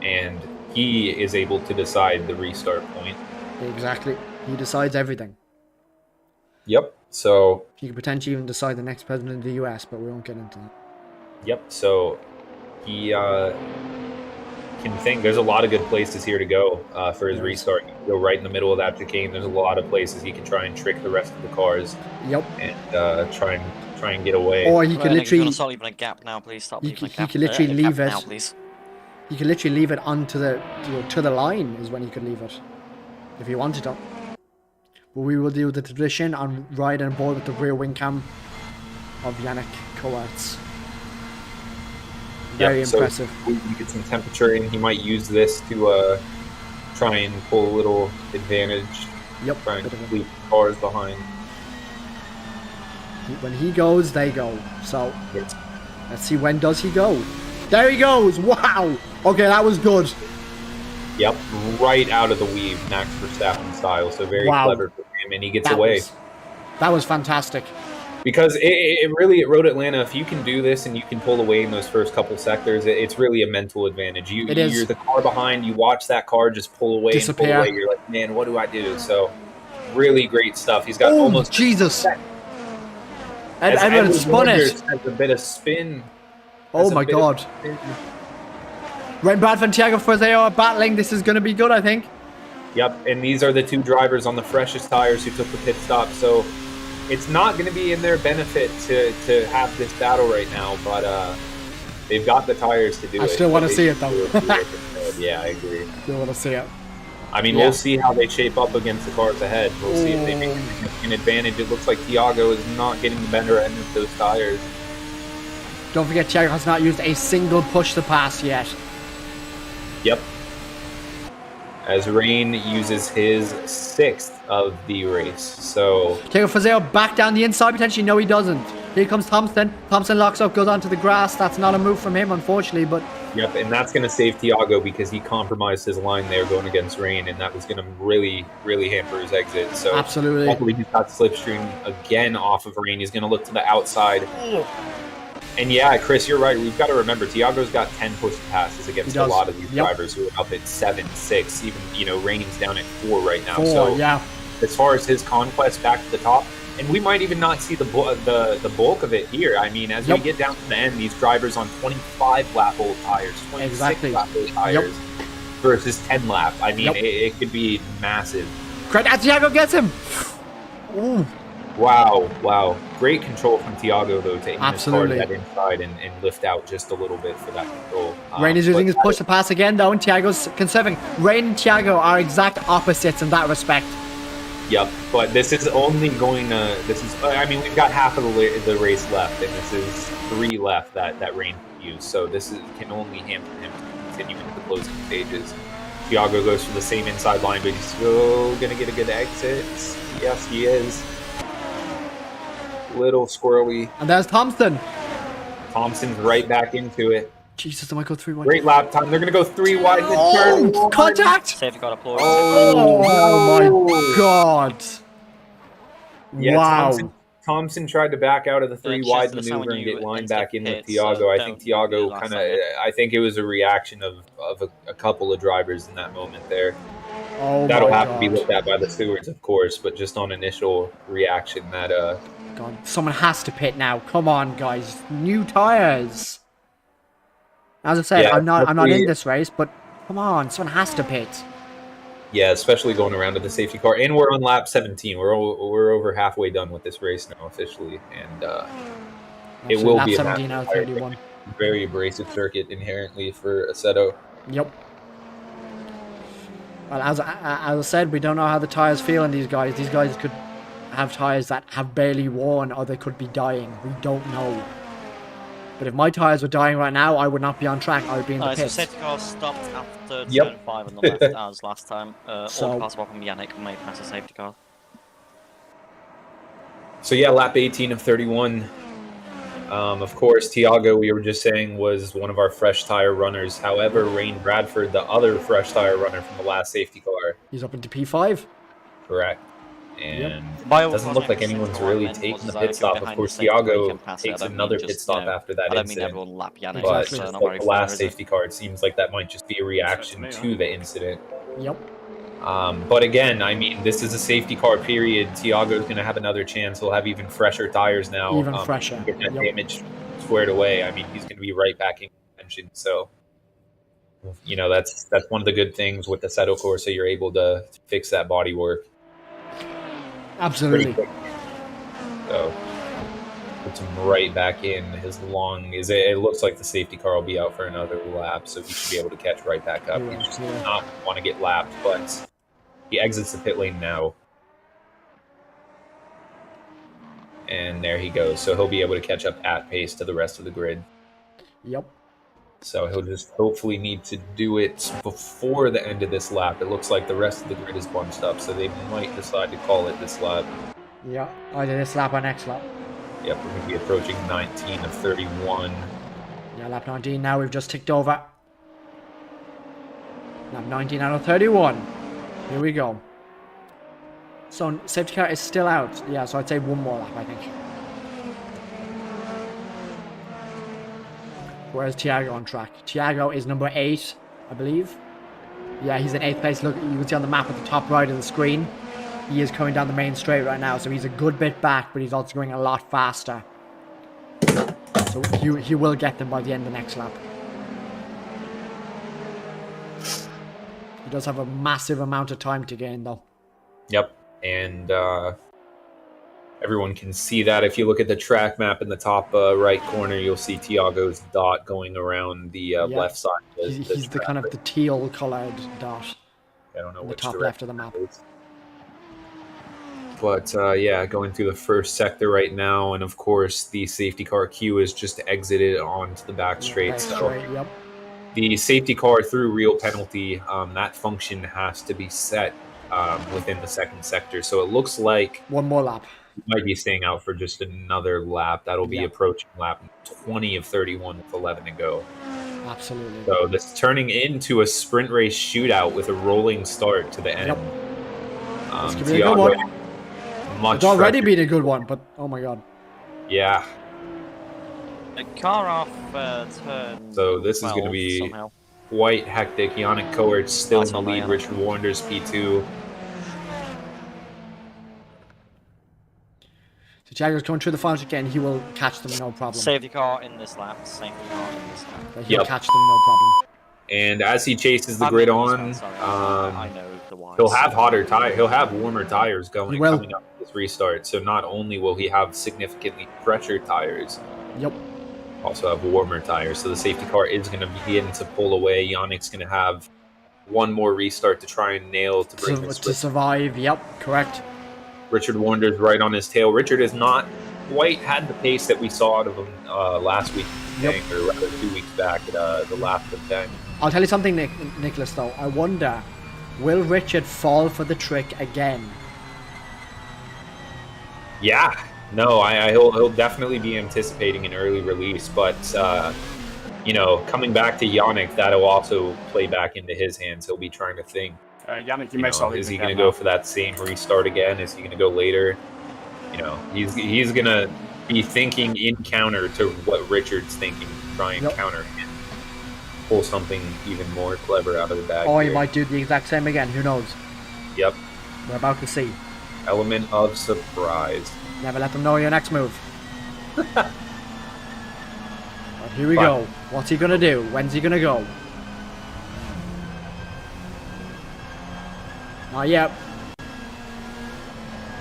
B: And he is able to decide the restart point.
A: Exactly. He decides everything.
B: Yep. So
A: he could potentially even decide the next president of the US, but we won't get into that.
B: Yep. So he can think. There's a lot of good places here to go for his restart. You can go right in the middle of that chicane. There's a lot of places he can try and trick the rest of the cars.
A: Yep.
B: And try and get away.
A: Or he could literally.
C: Stop leaving a gap now, please. Stop leaving a gap.
A: He could literally leave it.
C: Now, please.
A: He could literally leave it onto the to the line is when he could leave it, if he wanted to. But we will do the tradition and ride on board with the rear wing cam of Yannick Coates. Very impressive.
B: So we can get some temperature in. He might use this to try and pull a little advantage.
A: Yep.
B: Try and leave cars behind.
A: When he goes, they go. So let's see, when does he go? There he goes! Wow! Okay, that was good.
B: Yep, right out of the weave, Max Verstappen style. So very clever for him, and he gets away.
A: That was fantastic.
B: Because it really, at Road Atlanta, if you can do this and you can pull away in those first couple sectors, it's really a mental advantage. You're the car behind, you watch that car just pull away and pull away. You're like, man, what do I do? So, really great stuff. He's got almost...
A: Jesus! Edward spun it.
B: Has a bit of spin.
A: Oh my God. Red Bradford and Thiago Frazeo are battling. This is going to be good, I think.
B: Yep, and these are the two drivers on the freshest tires who took the pit stop. So it's not going to be in their benefit to have this battle right now, but they've got the tires to do it.
A: I still want to see it, though.
B: Yeah, I agree.
A: Still want to see it.
B: I mean, we'll see how they shape up against the cars ahead. We'll see if they make an advantage. It looks like Thiago is not getting the better end of those tires.
A: Don't forget, Thiago has not used a single push to pass yet.
B: Yep. As Rain uses his 6th of the race. So
A: Thiago Frazeo back down the inside, potentially. No, he doesn't. Here comes Thompson. Thompson locks up, goes onto the grass. That's not a move from him, unfortunately, but...
B: Yep, and that's going to save Thiago because he compromised his line there going against Rain, and that was going to really, really hamper his exit. So
A: absolutely.
B: Hopefully he's got slipstream again off of Rain. He's going to look to the outside. And yeah, Chris, you're right. We've got to remember, Thiago's got 10 push passes against a lot of these drivers who are up at 7, 6. Even, Rain's down at 4 right now.
A: 4,
B: so
A: yeah.
B: As far as his conquest back to the top, and we might even not see the bulk of it here. I mean, as we get down to the end, these drivers on 25 lap old tires, 26 lap old tires versus 10 lap. I mean, it could be massive.
A: Thiago gets him. Ooh.
B: Wow. Great control from Thiago, though, taking his car to that inside and lift out just a little bit for that control.
A: Rain is using his push to pass again, though, and Thiago's conserving. Rain and Thiago are exact opposites in that respect.
B: Yep, but this is only going to... I mean, we've got half of the race left, and this is 3 left that Rain can use. So this can only hamper him to continue into the closing stages. Thiago goes for the same inside line, but he's still going to get a good exit. Yes, he is. Little squirrely.
A: And there's Thompson.
B: Thompson's right back into it.
A: Jesus, I might go 3 wide.
B: Great lap time. They're going to go 3 wide in the turn.
A: Contact!
C: Safety car deployed.
A: Oh my God.
B: Yeah,
A: wow.
B: Thompson tried to back out of the 3 wide maneuver and get lined back in with Thiago. I think Thiago I think it was a reaction of a couple of drivers in that moment there.
A: Oh
B: That'll
A: my
B: have to be
A: god.
B: looked at by the stewards, of course, but just on initial reaction, that
A: God, someone has to pit now. Come on, guys. New tires. As I said,
B: yeah,
A: I'm not in
B: especially,
A: this race, but come on, someone has to pit.
B: yeah, especially going around to the safety car, and we're on lap 17. We're over halfway done with this race now officially, and it
A: Absolutely,
B: will
A: lap
B: be a
A: 17
B: massive
A: out of
B: tire
A: 31.
B: very abrasive circuit inherently for Assetto.
A: Yep. Well, as I said, we don't know how the tires feel in these guys. These guys could have tires that have barely worn, or they could be dying. We don't know. But if my tires were dying right now, I would not be on track. I would be in the
C: So
A: pits.
C: safety car stopped after
B: Yep.
C: turn 5 on the left as last time. All
A: So-
C: cars apart from Yannick may pass the safety car.
B: So yeah, lap 18 of 31. Of course, Tiago, we were just saying, was one of our fresh tire runners. However, Rain Bradford, the other fresh tire runner from the last safety car,
A: He's up into P5.
B: correct. And
C: By all
B: doesn't
C: accounts,
B: look like
C: the
B: anyone's
C: safety car
B: really
C: meant
B: taking
C: was
B: the
C: that
B: pit
C: if you're
B: stop. Of
C: behind
B: course,
C: the safety car, you
B: Tiago
C: can pass it.
B: takes
C: I don't
B: another
C: mean
B: pit
C: just,
B: stop after that
C: I don't mean
B: incident.
C: everyone lap Yannick.
B: But
C: That's
B: just
C: not
B: like
C: very
B: the
C: fair,
B: last
C: is it?
B: safety car, it seems like that might just be a reaction to the incident.
A: Yep.
B: But again, I mean, this is a safety car period. Tiago's going to have another chance. He'll have even fresher tires now.
A: Even fresher.
B: Get that
A: Yep.
B: damage squared away. I mean, he's going to be right back in contention. So, you know, that's one of the good things with the Assetto Corsa. You're able to fix that body work pretty
A: Absolutely.
B: quick. So, puts him right back in as long as it looks like the safety car will be out for another lap. So he should be able to catch right back up.
A: He
B: He
A: will,
B: just
A: yeah.
B: does not want to get lapped, but he exits the pit lane now. And there he goes. So he'll be able to catch up at pace to the rest of the grid.
A: Yep.
B: So he'll just hopefully need to do it before the end of this lap. It looks like the rest of the grid is bunched up, so they might decide to call it this lap.
A: Yeah. Either this lap or next lap.
B: Yep, we're going to be approaching 19 of 31.
A: Yeah, lap 19 now. We've just ticked over. Lap 19 out of 31. Here we go. So safety car is still out. Yeah, so I'd say one more lap, I think. Where's Tiago on track? Tiago is number 8, I believe. Yeah, he's in 8th place. Look, you can see on the map at the top right of the screen. He is coming down the main straight right now, so he's a good bit back, but he's also going a lot faster. So he will get them by the end of the next lap. He does have a massive amount of time to gain, though.
B: Yep, and everyone can see that. If you look at the track map in the top right corner, you'll see Tiago's dot going around the left side.
A: He's the kind of the teal colored dot.
B: I don't know
A: in the
B: which
A: top
B: direction
A: left of the map.
B: it is. But yeah, going through the first sector right now, and of course the safety car queue is just exited onto the back straight. So
A: Yep.
B: the safety car through real penalty, that function has to be set within the second sector. So it looks like
A: One more lap.
B: he might be staying out for just another lap. That'll be
A: Yeah.
B: approaching lap 20 of 31 with 11 to go.
A: Absolutely.
B: So this is turning into a sprint race shootout with a rolling start to the end.
A: Yep. This could be a good
B: Tiago,
A: one.
B: much
A: It's already
B: fresher.
A: been a good one, but oh my god.
B: Yeah.
C: A car off turn.
B: So this is going to
C: 12
B: be
C: somehow.
B: quite hectic. Yannick Coertz still
C: That's
B: in the
C: all
B: lead.
C: Yannick.
B: Richard Wanders P2.
A: So Tiago's coming through the final again. He will catch them, no problem.
C: Safety car in this lap. Safety car in this lap.
A: But he'll
B: Yep.
A: catch them, no problem.
B: And as he chases the
C: I
B: grid
C: mean, he's
B: on,
C: not, sorry, I know the wise.
B: he'll have he'll have warmer tires going
A: He will.
B: coming up this restart. So not only will he have significantly fresher tires,
A: Yep.
B: also have warmer tires. So the safety car is going to begin to pull away. Yannick's going to have one more restart to try and nail to bring this.
A: To survive. Yep. Correct.
B: Richard Wanders right on his tail. Richard has not quite had the pace that we saw out of him last week,
A: Yep.
B: or rather 2 weeks back at the last event.
A: I'll tell you something, Nicholas, though. I wonder, will Richard fall for the trick again?
B: Yeah, no, he'll definitely be anticipating an early release, but you know, coming back to Yannick, that'll also play back into his hands. He'll be trying to think.
D: Yannick, you
B: You
D: may
B: know,
D: start
B: is he
D: leaving
B: going to
D: again
B: go for that same restart again? Is he going to go later? You know, he's going to be thinking in counter to what Richard's thinking, to try and
A: Yep.
B: counter him. pull something even more clever out of the bag.
A: Or
B: here.
A: he might do the exact same again. Who knows?
B: Yep.
A: We're about to see.
B: Element of surprise.
A: Never let them know your next move. But here we go. What's he gonna do? When's he gonna go? Not yet.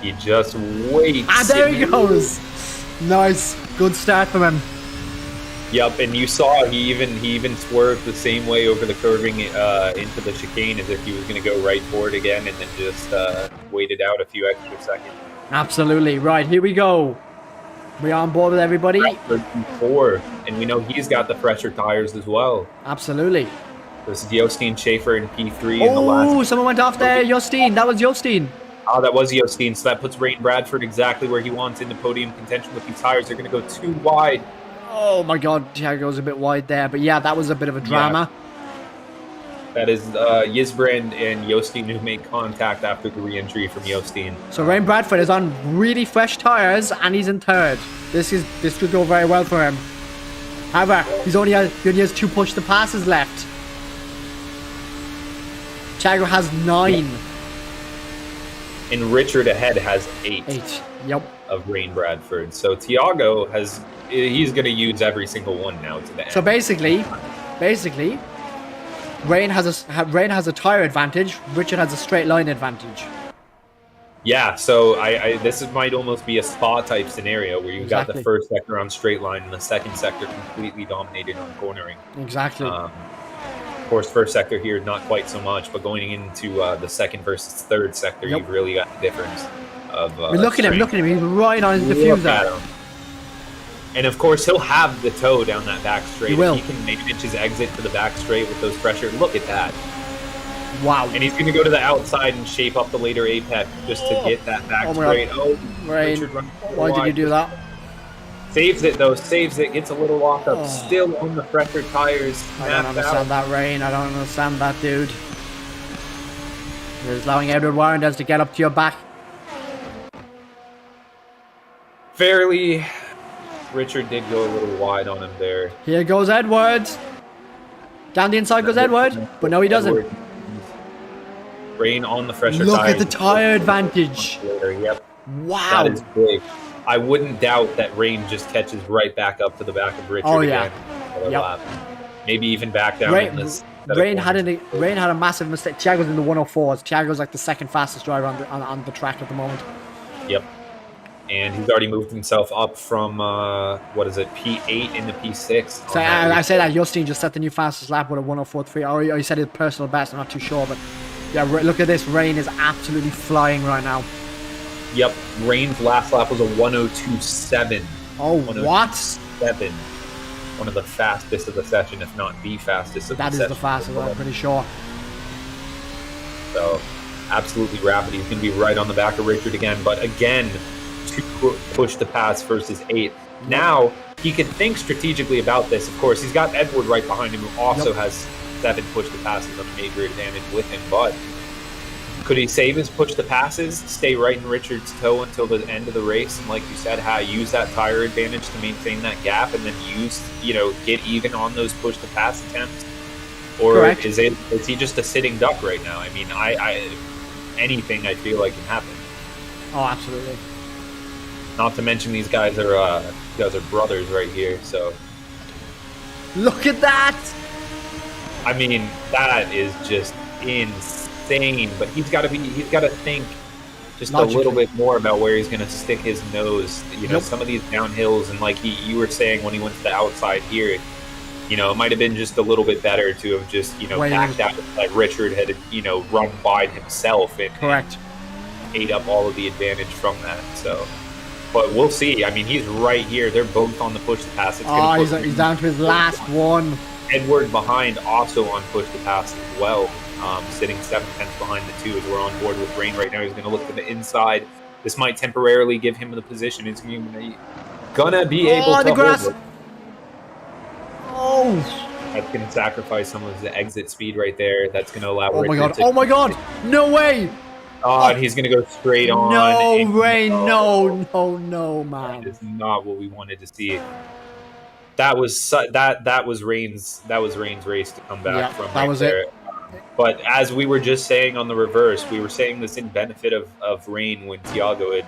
B: He just waits.
A: Ah, there he goes. Nice. Good start from him.
B: Yep, and you saw he even swerved the same way over the curving into the chicane as if he was going to go right for it again, and then just waited out a few extra seconds.
A: Absolutely. Right, here we go. We on board with everybody?
B: P4, and we know he's got the fresher tires as well.
A: Absolutely.
B: This is Jostein Schaefer in P3 in the last.
A: Oh, someone went off there. Jostein. That was Jostein.
B: Oh, that was Jostein, so that puts Rain Bradford exactly where he wants into podium contention with these tires. They're going to go too wide.
A: Oh my god, Thiago's a bit wide there. But yeah, that was a bit of a drama.
B: Yeah. That is Yisbrand and Jostein who made contact after the re-entry from Jostein.
A: So Rain Bradford is on really fresh tyres and he's in third. This could go very well for him. However, he only has 2 push to passes left. Thiago has 9.
B: And Richard ahead has 8.
A: 8. Yep.
B: Of Rain Bradford. So Thiago he's going to use every single one now to the end.
A: So basically, Rain has a tire advantage. Richard has a straight line advantage.
B: Yeah. So this might almost be a spa type scenario where you got the first sector on straight line and the second sector completely dominated on cornering.
A: Exactly.
B: Of course, first sector here not quite so much, but going into the second versus third sector, you've really got the difference of.
A: Look at him! He's right on his diffuser.
B: And of course, he'll have the toe down that back straight.
A: He will.
B: If he can manage his exit to the back straight with those pressure. Look at that.
A: Wow.
B: And he's going to go to the outside and shape up the later apex just to get that back straight. Oh,
A: Rain. Why did you do that?
B: Saves it, though. Saves it. Gets a little lock up. Still on the fresher tires.
A: I don't understand that, Rain. I don't understand that, dude. You're allowing Edward Warrenders to get up to your back.
B: Fairly. Richard did go a little wide on him there.
A: Here goes Edwards. Down the inside goes Edward, but no, he doesn't.
B: Rain on the fresher tires.
A: Look at the tire advantage.
B: Yep.
A: Wow.
B: That is big. I wouldn't doubt that Rain just catches right back up to the back of Richard again. Yep. Maybe even back down in this.
A: Rain had a massive mistake. Thiago's in the 104s. Thiago's like the second fastest driver on the track at the moment.
B: Yep. And he's already moved himself up from, P8 into P6.
A: So I say that Jostein just set the new fastest lap with a 104.3. Or he said his personal best, I'm not too sure. But yeah, look at this. Rain is absolutely flying right now.
B: Yep. Rain's last lap was a 102.7.
A: Oh, what?
B: 7. One of the fastest of the session, if not the fastest of the session.
A: That is the fastest, I'm pretty sure.
B: So, absolutely rapid. He's going to be right on the back of Richard again. But again, 2 push to pass versus 8. Now, he can think strategically about this. Of course, he's got Edward right behind him, who also has 7 push to passes on a major advantage with him. But could he save his push to passes, stay right in Richard's toe until the end of the race, and like you said, use that tire advantage to maintain that gap, and then get even on those push to pass attempts? Or is he just a sitting duck right now? I mean, anything I feel like can happen.
A: Oh, absolutely.
B: Not to mention these guys are brothers right here. So
A: look at that.
B: I mean, that is just insane. But he's got to think just logically a little bit more about where he's going to stick his nose. Some of these downhills, and like you were saying when he went to the outside here, it might have been just a little bit better to have just backed out like Richard had run wide himself and ate up all of the advantage from that. So. But we'll see. I mean, he's right here. They're both on the push to pass.
A: He's down to his last one.
B: Edward behind, also on push to pass as well, sitting 7/10 behind the 2 as we're on board with Rain right now. He's going to look to the inside. This might temporarily give him the position. He's going to be able to hold it.
A: Oh!
B: That's going to sacrifice some of his exit speed right there. That's going to allow Richard
A: Oh my god! No way!
B: Oh, and he's going to go straight on.
A: No, Rain, no, man.
B: That is not what we wanted to see. that was Rain's race to come back from.
A: That was
B: there.
A: it.
B: But as we were just saying on the reverse, we were saying this in benefit of Rain when Tiago had.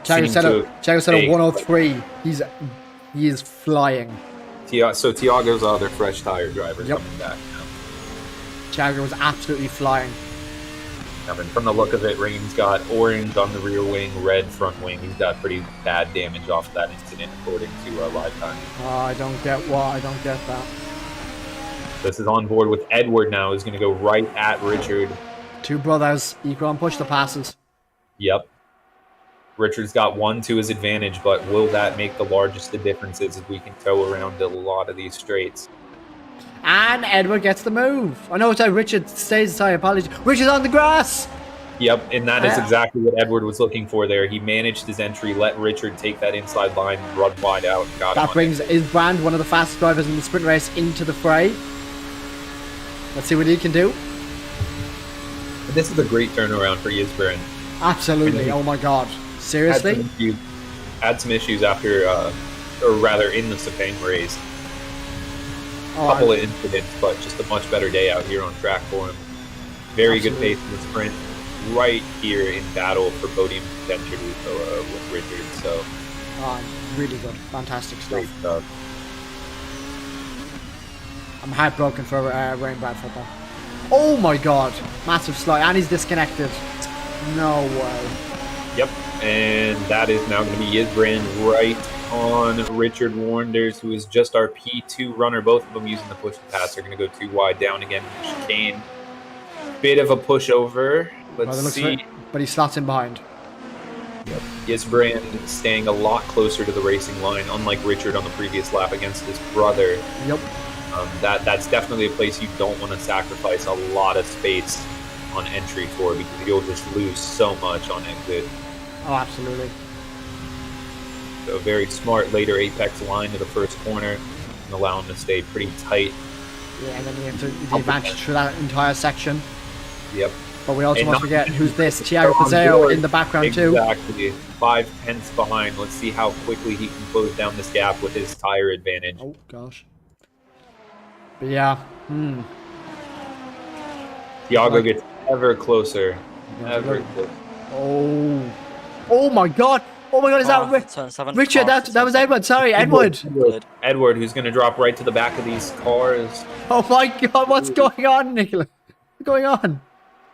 A: Tiago said a 103. He is flying.
B: So Tiago's other fresh tire driver coming back now.
A: Tiago was absolutely flying.
B: I mean, from the look of it, Rain's got orange on the rear wing, red front wing. He's got pretty bad damage off of that incident, according to live time.
A: I don't get that.
B: This is on board with Edward now. He's going to go right at Richard.
A: Two brothers, equal and push the passes.
B: Yep. Richard's got 1 to his advantage, but will that make the largest of differences as we can tow around a lot of these straights?
A: And Edward gets the move. I know it's how Richard stays aside. Apologies. Richard's on the grass.
B: Yep, and that is exactly what Edward was looking for there. He managed his entry, let Richard take that inside line, run wide out, and got him.
A: That brings Isbrand, one of the fastest drivers in the sprint race, into the fray. Let's see what he can do.
B: This is a great turnaround for Isbrand.
A: Absolutely. Oh my God. Seriously?
B: Had some issues after, or rather in the Sepang race. A couple of incidents, but just a much better day out here on track for him. Very good pace in the sprint. Right here in battle for podium contention with Richard. So,
A: really good. Fantastic stuff.
B: Great stuff.
A: I'm heartbroken for Rain Bradford though. Oh my God. Massive slide. And he's disconnected. No way.
B: Yep. And that is now going to be Isbrand right on Richard Warnders, who is just our P2 runner. Both of them using the push and pass. They're going to go too wide down again. Chicane. Bit of a pushover. Let's see.
A: But he slots in behind.
B: Yep. Isbrand staying a lot closer to the racing line, unlike Richard on the previous lap against his brother.
A: Yep.
B: That's definitely a place you don't want to sacrifice a lot of space on entry for, because you'll just lose so much on exit.
A: Oh, absolutely.
B: So very smart later apex line to the first corner and allow him to stay pretty tight.
A: Yeah, and then you have to advantage through that entire section.
B: Yep.
A: But we also must forget who's this, Tiago Pizzero in the background too.
B: Exactly. 5 tenths behind. Let's see how quickly he can close down this gap with his tire advantage.
A: Oh gosh. But yeah.
B: Tiago gets ever closer. Ever closer.
A: Oh my God. Oh my God, is that Richard? That was Edward. Sorry, Edward.
B: Edward, who's going to drop right to the back of these cars.
A: Oh my God, what's going on, Nicola? What's going on?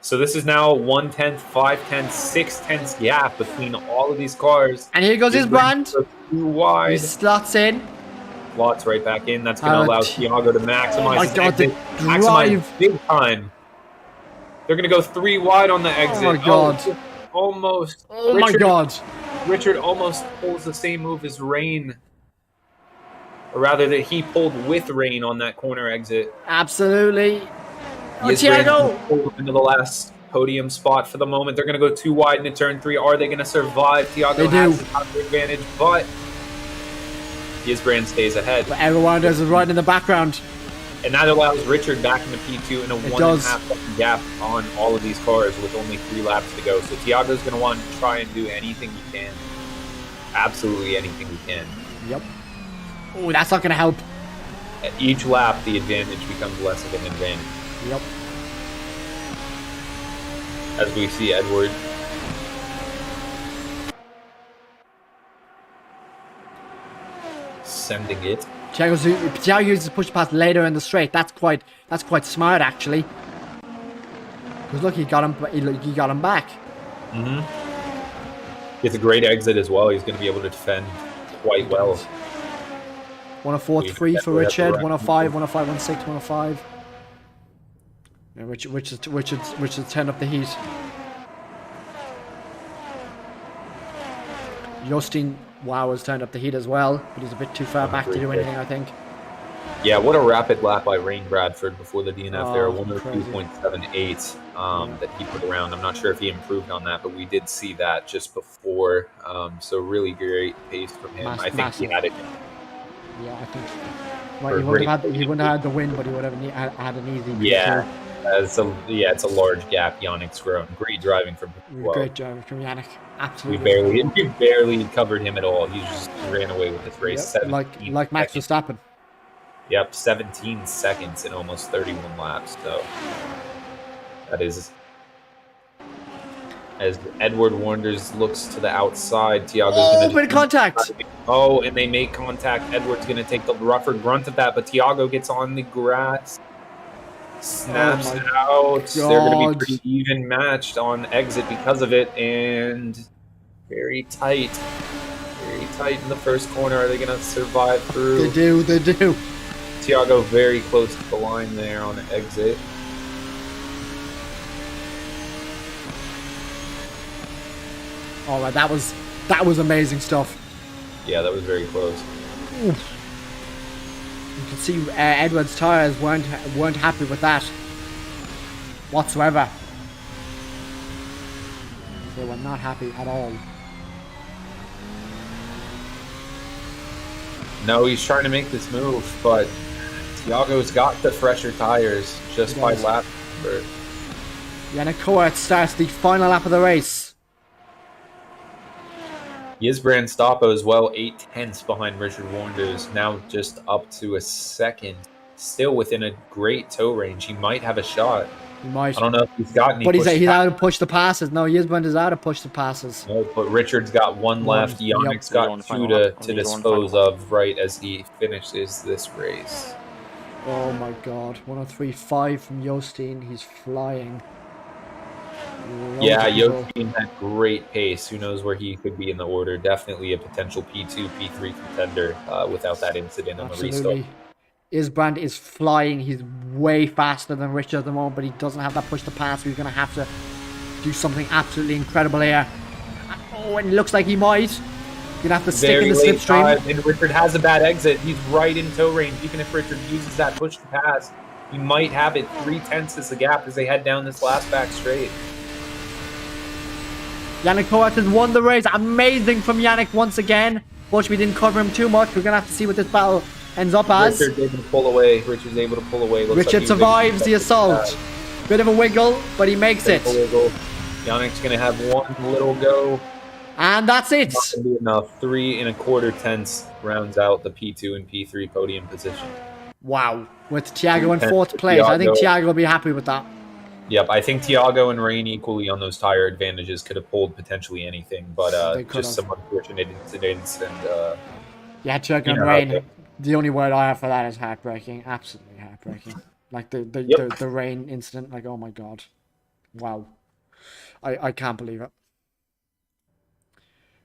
B: So this is now 1 tenth, 5 tenths, 6 tenths gap between all of these cars.
A: And here goes Isbrand.
B: Too wide.
A: He slots in.
B: Slots right back in. That's going to allow Tiago to maximize.
A: Oh my God, the drive.
B: Maximize big time. They're going to go 3 wide on the exit.
A: Oh my God.
B: Almost.
A: Oh my God.
B: Richard almost pulls the same move as Rain. Or rather, that he pulled with Rain on that corner exit.
A: Absolutely.
B: Oh, Tiago! Into the last podium spot for the moment. They're going to go too wide into turn 3. Are they going to survive? Tiago has the power advantage, but Isbrand stays ahead.
A: But everyone is right in the background.
B: And that allows Richard back into P2 in a 1.5 second gap on all of these cars with only 3 laps to go. So Tiago's going to want to try and do anything he can. Absolutely anything he can.
A: Yep. Oh, that's not going to help.
B: At each lap, the advantage becomes less of an advantage.
A: Yep.
B: As we see Edward. Sending it.
A: Tiago uses the push pass later in the straight. That's quite smart actually. Because look, he got him back.
B: It's a great exit as well. He's going to be able to defend quite well.
A: 104.3 for Richard. 105, 105, 16, 105. Yeah, Richard's turned up the heat. Justin has turned up the heat as well, but he's a bit too far back to do anything, I think.
B: Yeah, what a rapid lap by Rain Bradford before the DNF there. 102.78 that he put around. I'm not sure if he improved on that, but we did see that just before. So really great pace from him. I think he had it.
A: Yeah, I think. Well, he wouldn't have had the win, but he would have had an easy.
B: Yeah. It's a large gap. Yannick's grown. Great driving from.
A: Great driving from Yannick. Absolutely.
B: We barely covered him at all. He just ran away with this race.
A: Yep. Like Max Verstappen.
B: Yep, 17 seconds in almost 31 laps. So that is, as Edward Wonders looks to the outside, Tiago's going to
A: bit of contact.
B: Oh, and they make contact. Edward's going to take the rougher grunt of that, but Tiago gets on the grass, snaps out. They're going to be pretty even matched on exit because of it, and very tight in the first corner. Are they going to survive through?
A: They do.
B: Tiago very close to the line there on exit.
A: All right, that was amazing stuff.
B: Yeah, that was very close.
A: You can see Edward's tires weren't happy with that whatsoever. They were not happy at all.
B: No, he's trying to make this move, but Tiago's got the fresher tires just by lap number.
A: Yannick Coart starts the final lap of the race.
B: Gisbrand Stoppo as well, 8/10 behind Richard Wonders, now just up to a second. Still within a great tow range. He might have a shot.
A: He might.
B: I don't know if he's got any.
A: But he's out to push the passes. No, Gisbrand is out to push the passes.
B: No, but Richard's got one left. Yannick's got two to dispose of right as he finishes this race.
A: Oh my god. 103.5 from Jostein. He's flying.
B: Yeah, Jostein had great pace. Who knows where he could be in the order? Definitely a potential P2, P3 contender without that incident on the restart.
A: Gisbrand is flying. He's way faster than Richard at the moment, but he doesn't have that push to pass. So he's going to have to do something absolutely incredible here. Oh, and it looks like he might. You're going to have to stick in the slipstream.
B: And Richard has a bad exit. He's right in tow range. Even if Richard uses that push to pass, he might have it 3/10 as the gap as they head down this last back straight.
A: Yannick Coart has won the race. Amazing from Yannick once again. But we didn't cover him too much. We're going to have to see what this battle ends up as.
B: Richard's able to pull away.
A: Richard survives the assault. Bit of a wiggle, but he makes it.
B: Yannick's going to have one little go.
A: And that's it.
B: Not going to be enough. 3 1/4 rounds out the P2 and P3 podium position.
A: Wow. With Tiago in 4th place. I think Tiago will be happy with that.
B: Yep, I think Tiago and Rain equally on those tire advantages could have pulled potentially anything, but just some unfortunate incidents and
A: yeah, Tiago and Rain. The only word I have for that is heartbreaking. Absolutely heartbreaking. Like the Rain incident. Like, oh my god, wow, I can't believe it.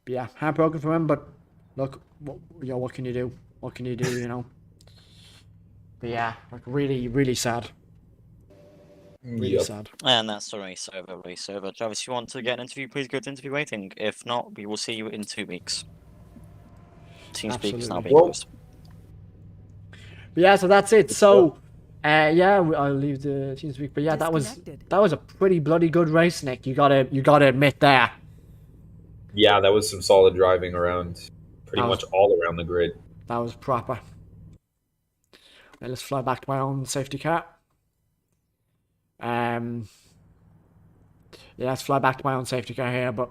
A: But yeah, heartbroken for him. But look, what can you do? What can you do? You know. But yeah, like really sad. Really sad.
C: And that's the race over. Travis, if you want to get an interview, please go to interview waiting. If not, we will see you in 2 weeks. TeamSpeak is now being closed.
A: But yeah, so that's it. So, yeah, I'll leave the TeamSpeak. But yeah, that was a pretty bloody good race, Nick. You gotta admit there.
B: Yeah, that was some solid driving around, pretty much all around the grid.
A: That was proper. Right, let's fly back to my own safety car. Yeah, let's fly back to my own safety car here, but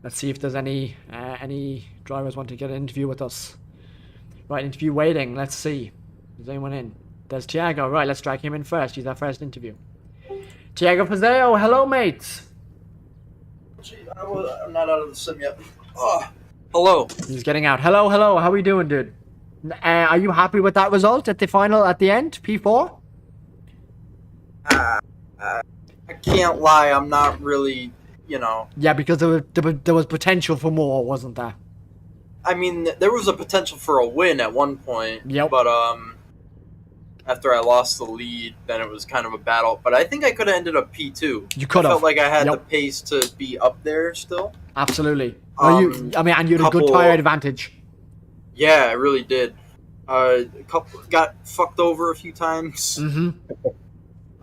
A: let's see if there's any drivers want to get an interview with us. Right, interview waiting. Let's see. Is anyone in? There's Tiago. Right, let's drag him in first. He's our first interview. Tiago Fazeo, hello, mate.
D: Gee, I'm not out of the sim yet. Oh, hello.
A: He's getting out. Hello. How are you doing, dude? Are you happy with that result at the final, at the end, P4?
D: I can't lie, I'm not really, you know.
A: Yeah, because there was potential for more, wasn't there?
D: I mean, there was a potential for a win at one point.
A: Yep.
D: But after I lost the lead, then it was kind of a battle. But I think I could have ended up P2.
A: You could have.
D: I felt like I had the pace to be up there still.
A: Absolutely. And you had a good tire advantage.
D: Yeah, I really did. Got fucked over a few times.
A: Mm-hmm.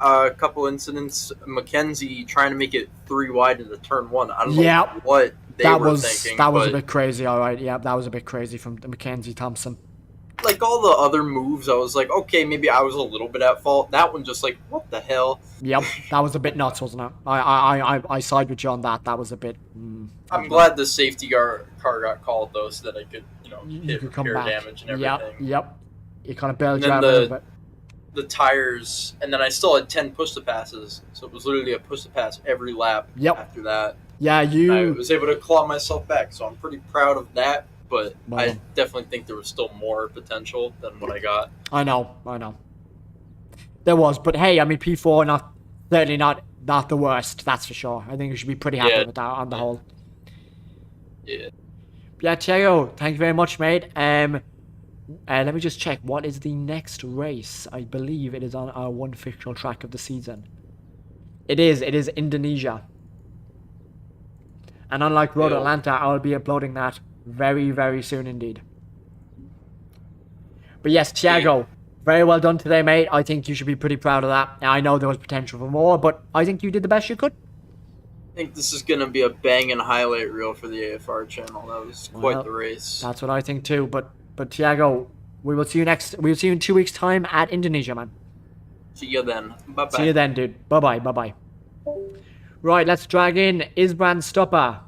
D: A couple incidents. Mackenzie trying to make it 3 wide into turn 1. I don't know what they were thinking.
A: That was a bit crazy, all right. Yeah, that was a bit crazy from Mackenzie Thompson.
D: like all the other moves, I was like, okay, maybe I was a little bit at fault. That one just like, what the hell?
A: Yep, that was a bit nuts, wasn't it? I side with you on that. That was a bit.
D: I'm glad the safety car got called though, so that I could,
A: You
D: hit
A: could come
D: repair
A: back.
D: damage and
A: Yep,
D: everything.
A: yep. You kind of bailed
D: And
A: you
D: then
A: out a little bit.
D: the tires, and then I still had 10 push-to-passes, so it was literally a push-to-pass every lap
A: Yep.
D: after that.
A: Yeah,
D: And I was able to claw myself back, so I'm pretty proud of that, but
A: Wow.
D: I definitely think there was still more potential than what I got.
A: I know. There was, but hey, I mean, P4 certainly not the worst. That's for sure. I think you should be pretty happy
D: Yeah.
A: with that on the whole.
D: Yeah.
A: Yeah, Thiago, thank you very much, mate. Let me just check. What is the next race? I believe it is on our one fictional track of the season. It is Indonesia. And unlike Road
D: Yeah.
A: Atlanta, I'll be uploading that very, very soon indeed. But yes, Thiago, very well done today, mate. I think you should be pretty proud of that. Now, I know there was potential for more, but I think you did the best you could.
D: I think this is going to be a banging highlight reel for the AFR channel. That was quite
A: Well,
D: the race.
A: That's what I think too. But Thiago, we will see you in 2 weeks' time at Indonesia, man.
D: See you then. Bye-bye.
A: See you then, dude. Bye-bye. Right, let's drag in Isbrand Stopper.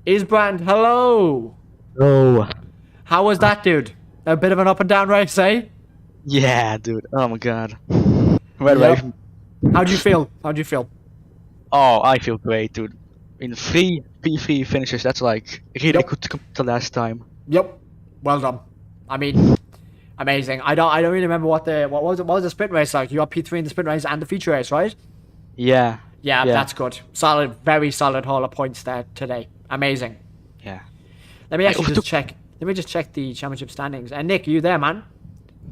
A: Isbrand, hello.
E: Oh,
A: How was that, dude? A bit of an up and down race, eh?
E: yeah, dude. Oh my god. Where do I
A: Yep.
E: even...
A: How'd you feel?
E: Oh, I feel great, dude. In 3 P3 finishes, that's like really
A: Yep.
E: good to compare to last time.
A: Yep. Well done. I mean, amazing. I don't really remember what was the sprint race like. You got P3 in the sprint race and the feature race, right?
E: Yeah.
A: Yeah,
E: Yeah.
A: that's good. Solid, very solid haul of points there today. Amazing.
E: Yeah.
A: Let me actually
E: overtook-
A: just check. Let me just check the championship standings. And Nick, are you there, man?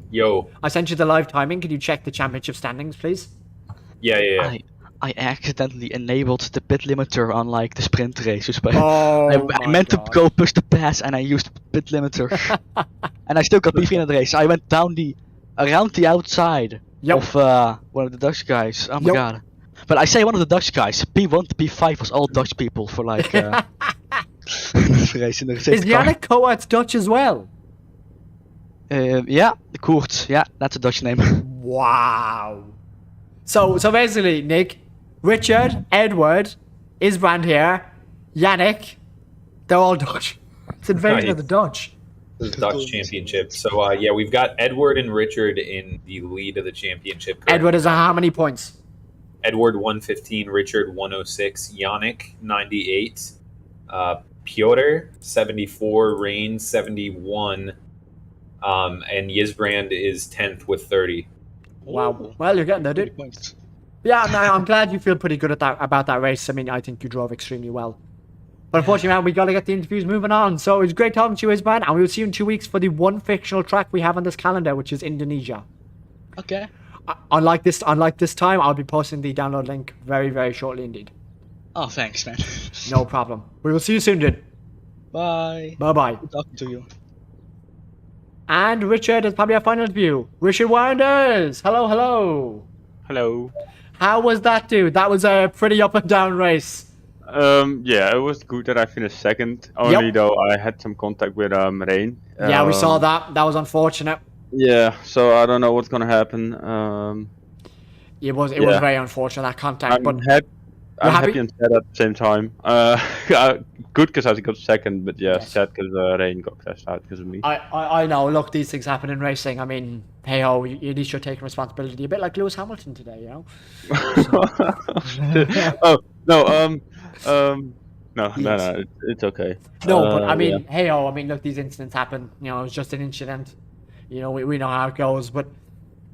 B: Yo.
A: I sent you the live timing. Can you check the championship standings, please?
B: Yeah.
E: I accidentally enabled the pit limiter on like the sprint races, but
A: Oh,
E: I meant to go push the pass and I used the pit limiter, and I still got P3 in the race. I went down around the outside
A: Yep.
E: of one of the Dutch guys. Oh my
A: Yep.
E: god! But I say one of the Dutch guys. P1 to P5 was all Dutch people for like this race in the
A: Is
E: same car.
A: Yannick Coates Dutch as well?
E: Yeah, Koert. Yeah, that's a Dutch name.
A: Wow. So basically, Nick, Richard, Edward, Isbrand here, Yannick, they're all Dutch. It's invasion of the Dutch.
B: This is Dutch Championship. So, yeah, we've got Edward and Richard in the lead of the championship.
A: Edward is on how many points?
B: Edward 115, Richard 106, Yannick 98, Piotr 74, Rain 71, and Yisbrand is 10th with 30.
A: Wow. Well, you're getting there, dude.
E: Points.
A: Yeah, no, I'm glad you feel pretty good about that race. I mean, I think you drove extremely well. But unfortunately, man, we got to get the interviews moving on. So it was great talking to you, Isbrand, and we will see you in 2 weeks for the one fictional track we have on this calendar, which is Indonesia.
E: Okay.
A: Unlike this time, I'll be posting the download link very, very shortly indeed.
E: Oh, thanks, man.
A: No problem. We will see you soon, dude.
E: Bye.
A: Bye-bye.
E: Good talking to you.
A: And Richard is probably our final interview. Richard Wanders! Hello.
F: Hello.
A: How was that, dude? That was a pretty up and down race.
F: Yeah, it was good that I finished second. Only though I had some contact with Rain.
A: Yeah, we saw that. That was unfortunate.
F: Yeah, so I don't know what's gonna happen.
A: It was
F: Yeah.
A: very unfortunate, that contact.
F: I'm
A: But
F: happy. I'm
A: happy?
F: happy and sad at the same time. Good because I got second, but yeah,
A: Yes.
F: sad because Rain got crashed out because of me.
A: I know, look, these things happen in racing. I mean, hey ho, at least you're taking responsibility. A bit like Lewis Hamilton today, you know?
F: Oh no, no, it's okay.
A: No, but I mean,
F: yeah.
A: hey ho, I mean, look, these incidents happen. You know, it's just an incident. You know, we know how it goes. But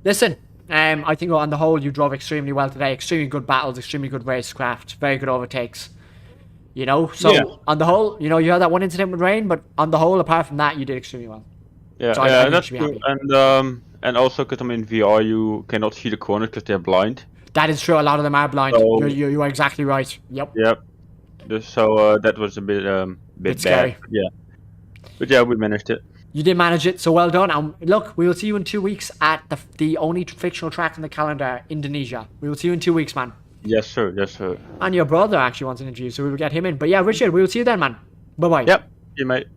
A: listen, I think on the whole, you drove extremely well today. Extremely good battles, extremely good racecraft, very good overtakes. You know, so
F: Yeah.
A: on the whole, you know, you had that one incident with Rain, but on the whole, apart from that, you did extremely well.
F: Yeah,
A: So I think you
F: that's
A: should be
F: true.
A: happy.
F: And also because I'm in VR, you cannot see the corners because they're blind.
A: That is true. A lot of them are blind.
F: So-
A: You are exactly right. Yep.
F: Yep. So that was a bit
A: Bit
F: bad.
A: scary.
F: But yeah, we managed it.
A: You did manage it, so well done. And look, we will see you in 2 weeks at the only fictional track on the calendar, Indonesia. We will see you in 2 weeks, man.
F: Yes, sir. Yes, sir.
A: And your brother actually wants an interview, so we will get him in. But yeah, Richard, we will see you then, man. Bye-bye.
F: Yep. You mate.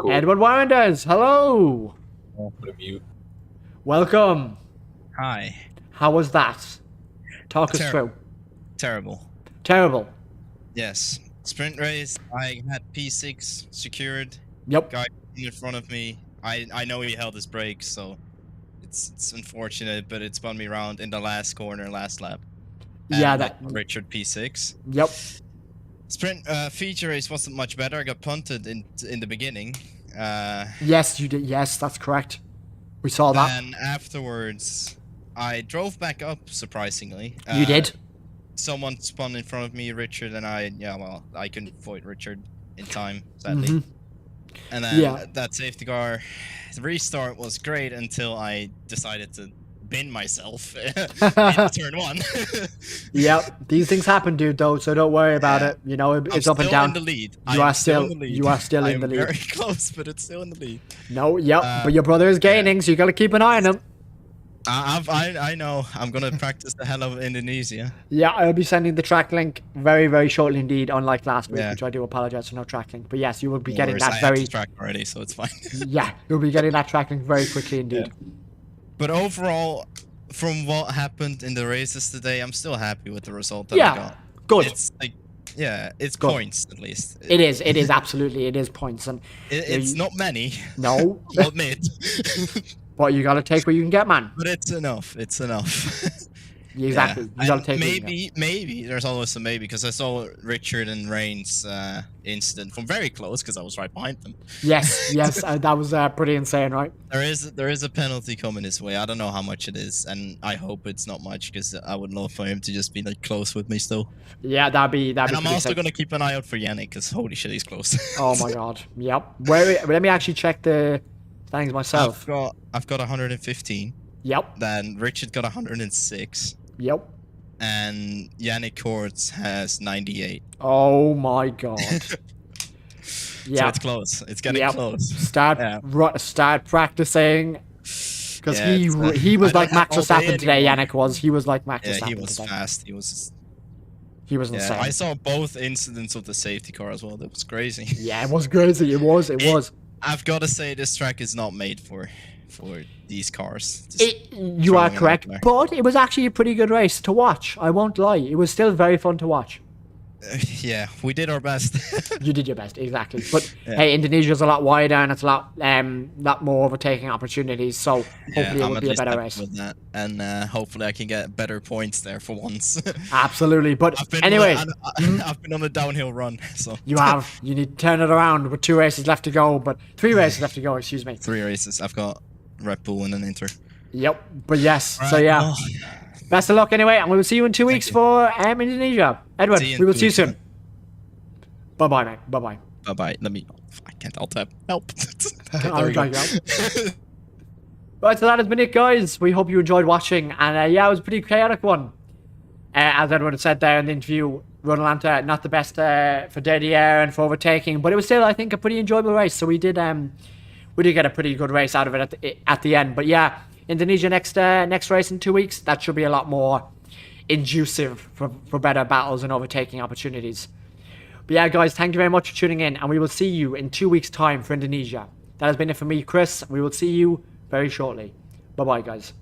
B: Cool.
A: Edward Warrenders, hello.
B: I'll put a mute.
A: Welcome.
G: Hi.
A: How was that? Talk us through.
G: Terrible.
A: Terrible.
G: Yes. Sprint race. I had P6 secured.
A: Yep.
G: Guy in front of me. I know he held his brakes, so it's unfortunate, but it spun me around in the last corner, last lap.
A: Yeah,
G: And
A: that.
G: Richard P6.
A: Yep.
G: Sprint feature race wasn't much better. I got punted in the beginning.
A: Yes, you did. Yes, that's correct. We saw that.
G: And afterwards, I drove back up. Surprisingly,
A: You did.
G: Someone spun in front of me, Richard, and I couldn't avoid Richard in time, sadly.
A: Mhm.
G: And then
A: Yeah.
G: that safety car restart was great until I decided to bin myself in turn 1.
A: Yep. These things happen, dude. Though, so don't worry about
G: Yeah.
A: it. You know, it's
G: I'm
A: up and
G: still
A: down.
G: in the lead.
A: You
G: I
A: are
G: am
A: still.
G: in the lead.
A: You are still in
G: I'm
A: the lead.
G: very close, but it's still in the lead.
A: No. Yep.
G: Uh,
A: but your brother is gaining, so you gotta keep an eye on him.
G: I know. I'm gonna practice the hell out of Indonesia.
A: Yeah, I'll be sending the track link very, very shortly indeed, unlike last week,
G: Yeah.
A: which I do apologize for no track link. But yes, you will be
G: No
A: getting
G: worries,
A: that
G: I had
A: very.
G: this track already, so it's fine.
A: Yeah, you'll be getting that track link very quickly indeed.
G: But overall, from what happened in the races today, I'm still happy with the result that
A: Yeah,
G: I got.
A: good.
G: It's like, yeah, it's
A: Good.
G: points at least.
A: It is absolutely, it is points. And
G: It's
A: you-
G: not many,
A: no,
G: I'll admit.
A: but you gotta take what you can get, man.
G: But it's enough. It's enough.
A: Exactly.
G: Yeah.
A: You gotta
G: And
A: take what you can get.
G: maybe there's always a maybe because I saw Richard and Rain's incident from very close because I was right behind them.
A: Yes, yes, that was pretty insane, right?
G: There is a penalty coming his way. I don't know how much it is, and I hope it's not much because I would love for him to just be like close with me still.
A: Yeah, that'd be
G: And I'm
A: pretty
G: also
A: sick.
G: gonna keep an eye out for Yannick because holy shit, he's close.
A: Oh my god. Yep. Let me actually check the standings myself.
G: I've got 115.
A: Yep.
G: Then Richard got 106.
A: Yep.
G: And Yannick Kortz has 98.
A: Oh my god.
G: So
A: Yeah.
G: it's close. It's getting
A: Yep.
G: close.
A: Start practicing. Because
G: Yeah,
A: he was
G: I
A: like
G: don't
A: Max
G: have all day
A: Verstappen today.
G: anymore.
A: Yannick was. He was like Max
G: Yeah,
A: Verstappen
G: he was
A: today.
G: fast.
A: He was insane.
G: I saw both incidents of the safety car as well. That was crazy.
A: Yeah, it was crazy. It was.
G: I've got to say, this track is not made for these cars. Just
A: You are
G: throwing it out
A: correct,
G: there.
A: but it was actually a pretty good race to watch. I won't lie. It was still very fun to watch.
G: Yeah, we did our best.
A: You did your best, exactly. But
G: Yeah.
A: hey, Indonesia's a lot wider and it's a lot more overtaking opportunities. So hopefully it
G: I'm
A: will
G: at
A: be a
G: least
A: better
G: happy
A: race.
G: with that, and hopefully I can get better points there for once.
A: Absolutely. But
G: I've been
A: anyway,
G: I've been on a downhill run, so
A: you have. You need to turn it around with 2 races left to go. But 3 races left to go. Excuse me.
G: 3 races. I've got Red Bull and an Inter.
A: Yep. But yes. So
G: Right,
A: yeah.
G: well,
A: Best of luck anyway, and we will see you in 2 weeks
G: you.
A: for Indonesia. Edward,
G: See you in
A: we will
G: 2
A: see you
G: weeks,
A: soon.
G: man.
A: Bye bye, mate. Bye bye.
G: Bye bye. Let me. I can't alt tab. Help.
A: I'll
G: There we go.
A: drag you out. Right, so that has been it, guys. We hope you enjoyed watching, and yeah, it was a pretty chaotic one. As Edward had said there in the interview, Atlanta not the best for dirty air and for overtaking, but it was still, I think, a pretty enjoyable race. So we did get a pretty good race out of it at the end. But yeah, Indonesia next race in 2 weeks. That should be a lot more inducive for better battles and overtaking opportunities. But yeah, guys, thank you very much for tuning in, and we will see you in 2 weeks' time for Indonesia. That has been it for me, Chris. We will see you very shortly. Bye-bye, guys.